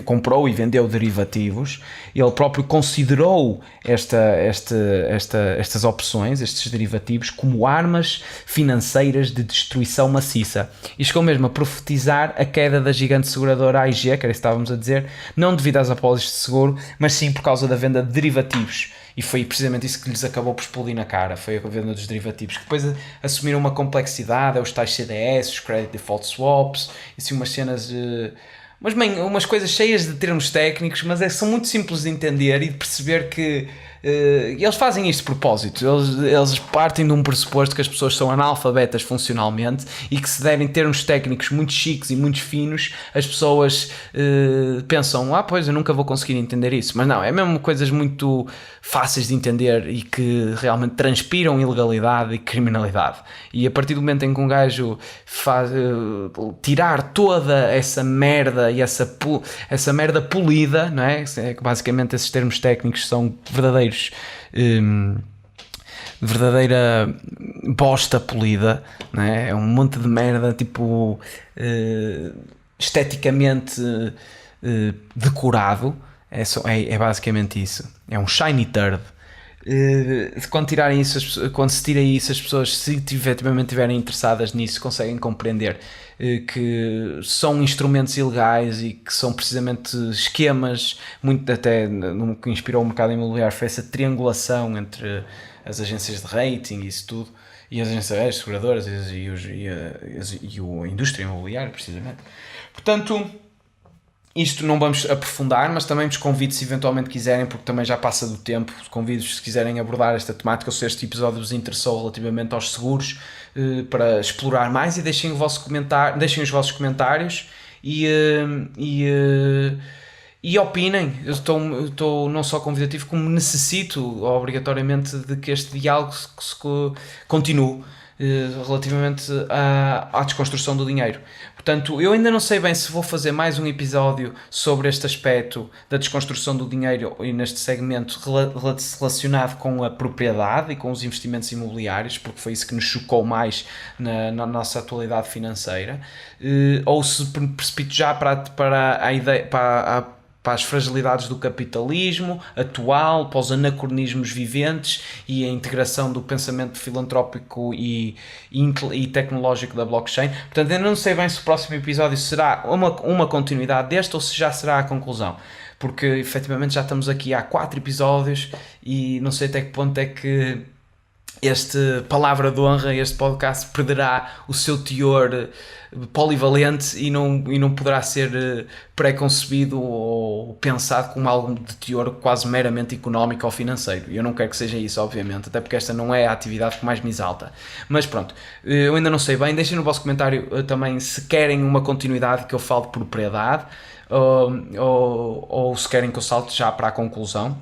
comprou e vendeu derivativos, ele próprio considerou estas opções, estes derivativos, como armas financeiras de destruição maciça, e chegou mesmo a profetizar a queda da gigante seguradora AIG, que era isso que estávamos a dizer, não devido às apólices de seguro, mas sim por causa da venda de derivativos. E foi precisamente isso que lhes acabou por explodir na cara, foi a venda dos derivativos, que depois assumiram uma complexidade, os tais CDS, os Credit Default Swaps, e assim umas cenas... umas coisas cheias de termos técnicos, mas são muito simples de entender e de perceber que eles fazem isto de propósito. Eles partem de um pressuposto que as pessoas são analfabetas funcionalmente e que, se derem termos técnicos muito chiques e muito finos, as pessoas pensam, pois eu nunca vou conseguir entender isso. Mas não, é mesmo coisas muito fáceis de entender e que realmente transpiram ilegalidade e criminalidade. E a partir do momento em que um gajo faz tirar toda essa merda e essa merda polida, não é? É que basicamente esses termos técnicos são verdadeira bosta polida, não é? É um monte de merda, tipo, esteticamente decorado. É basicamente isso. É um shiny turd. Quando se tira isso, as pessoas, se efetivamente estiverem interessadas nisso, conseguem compreender que são instrumentos ilegais e que são precisamente esquemas, muito até no que inspirou o mercado imobiliário foi essa triangulação entre as agências de rating e isso tudo, e as agências, as seguradoras e a indústria imobiliária, precisamente. Portanto, isto não vamos aprofundar, mas também vos convido, se eventualmente quiserem, porque também já passa do tempo, convido-vos, se quiserem abordar esta temática, ou se este episódio vos interessou relativamente aos seguros, para explorar mais, e deixem os vossos comentários e opinem. Eu estou não só convidativo, como necessito obrigatoriamente de que este diálogo se continue relativamente à desconstrução do dinheiro. Portanto, eu ainda não sei bem se vou fazer mais um episódio sobre este aspecto da desconstrução do dinheiro e neste segmento relacionado com a propriedade e com os investimentos imobiliários, porque foi isso que nos chocou mais na nossa atualidade financeira, ou se precipito já para a ideia, para as fragilidades do capitalismo atual, para os anacronismos viventes e a integração do pensamento filantrópico e tecnológico da blockchain. Portanto, eu não sei bem se o próximo episódio será uma continuidade deste ou se já será a conclusão, porque efetivamente já estamos aqui há 4 episódios e não sei até que ponto é que este palavra de honra, este podcast perderá o seu teor polivalente e não poderá ser pré-concebido ou pensado como algo de teor quase meramente económico ou financeiro. Eu não quero que seja isso, obviamente, até porque esta não é a atividade que mais me exalta. Mas pronto, eu ainda não sei bem. Deixem no vosso comentário também se querem uma continuidade, que eu falo de propriedade, ou se querem que eu salte já para a conclusão.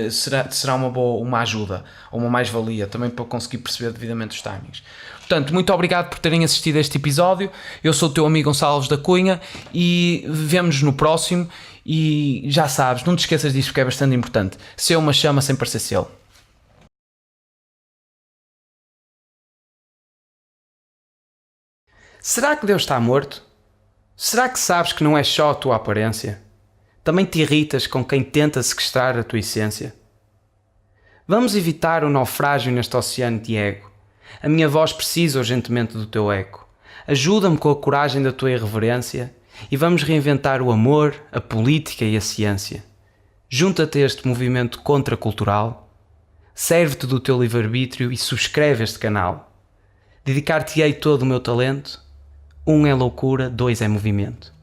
será uma ajuda ou uma mais-valia também para conseguir perceber devidamente os timings. Portanto, muito obrigado por terem assistido a este episódio. Eu sou o teu amigo Gonçalves da Cunha e vemo-nos no próximo. E já sabes, não te esqueças disso porque é bastante importante. Ser uma chama sem parecer selo. Será que Deus está morto? Será que sabes que não é só a tua aparência? Também te irritas com quem tenta sequestrar a tua essência? Vamos evitar o naufrágio neste oceano de ego. A minha voz precisa urgentemente do teu eco. Ajuda-me com a coragem da tua irreverência e vamos reinventar o amor, a política e a ciência. Junta-te a este movimento contracultural, serve-te do teu livre-arbítrio e subscreve este canal. Dedicar-te-ei todo o meu talento. 1 é loucura, 2 é movimento.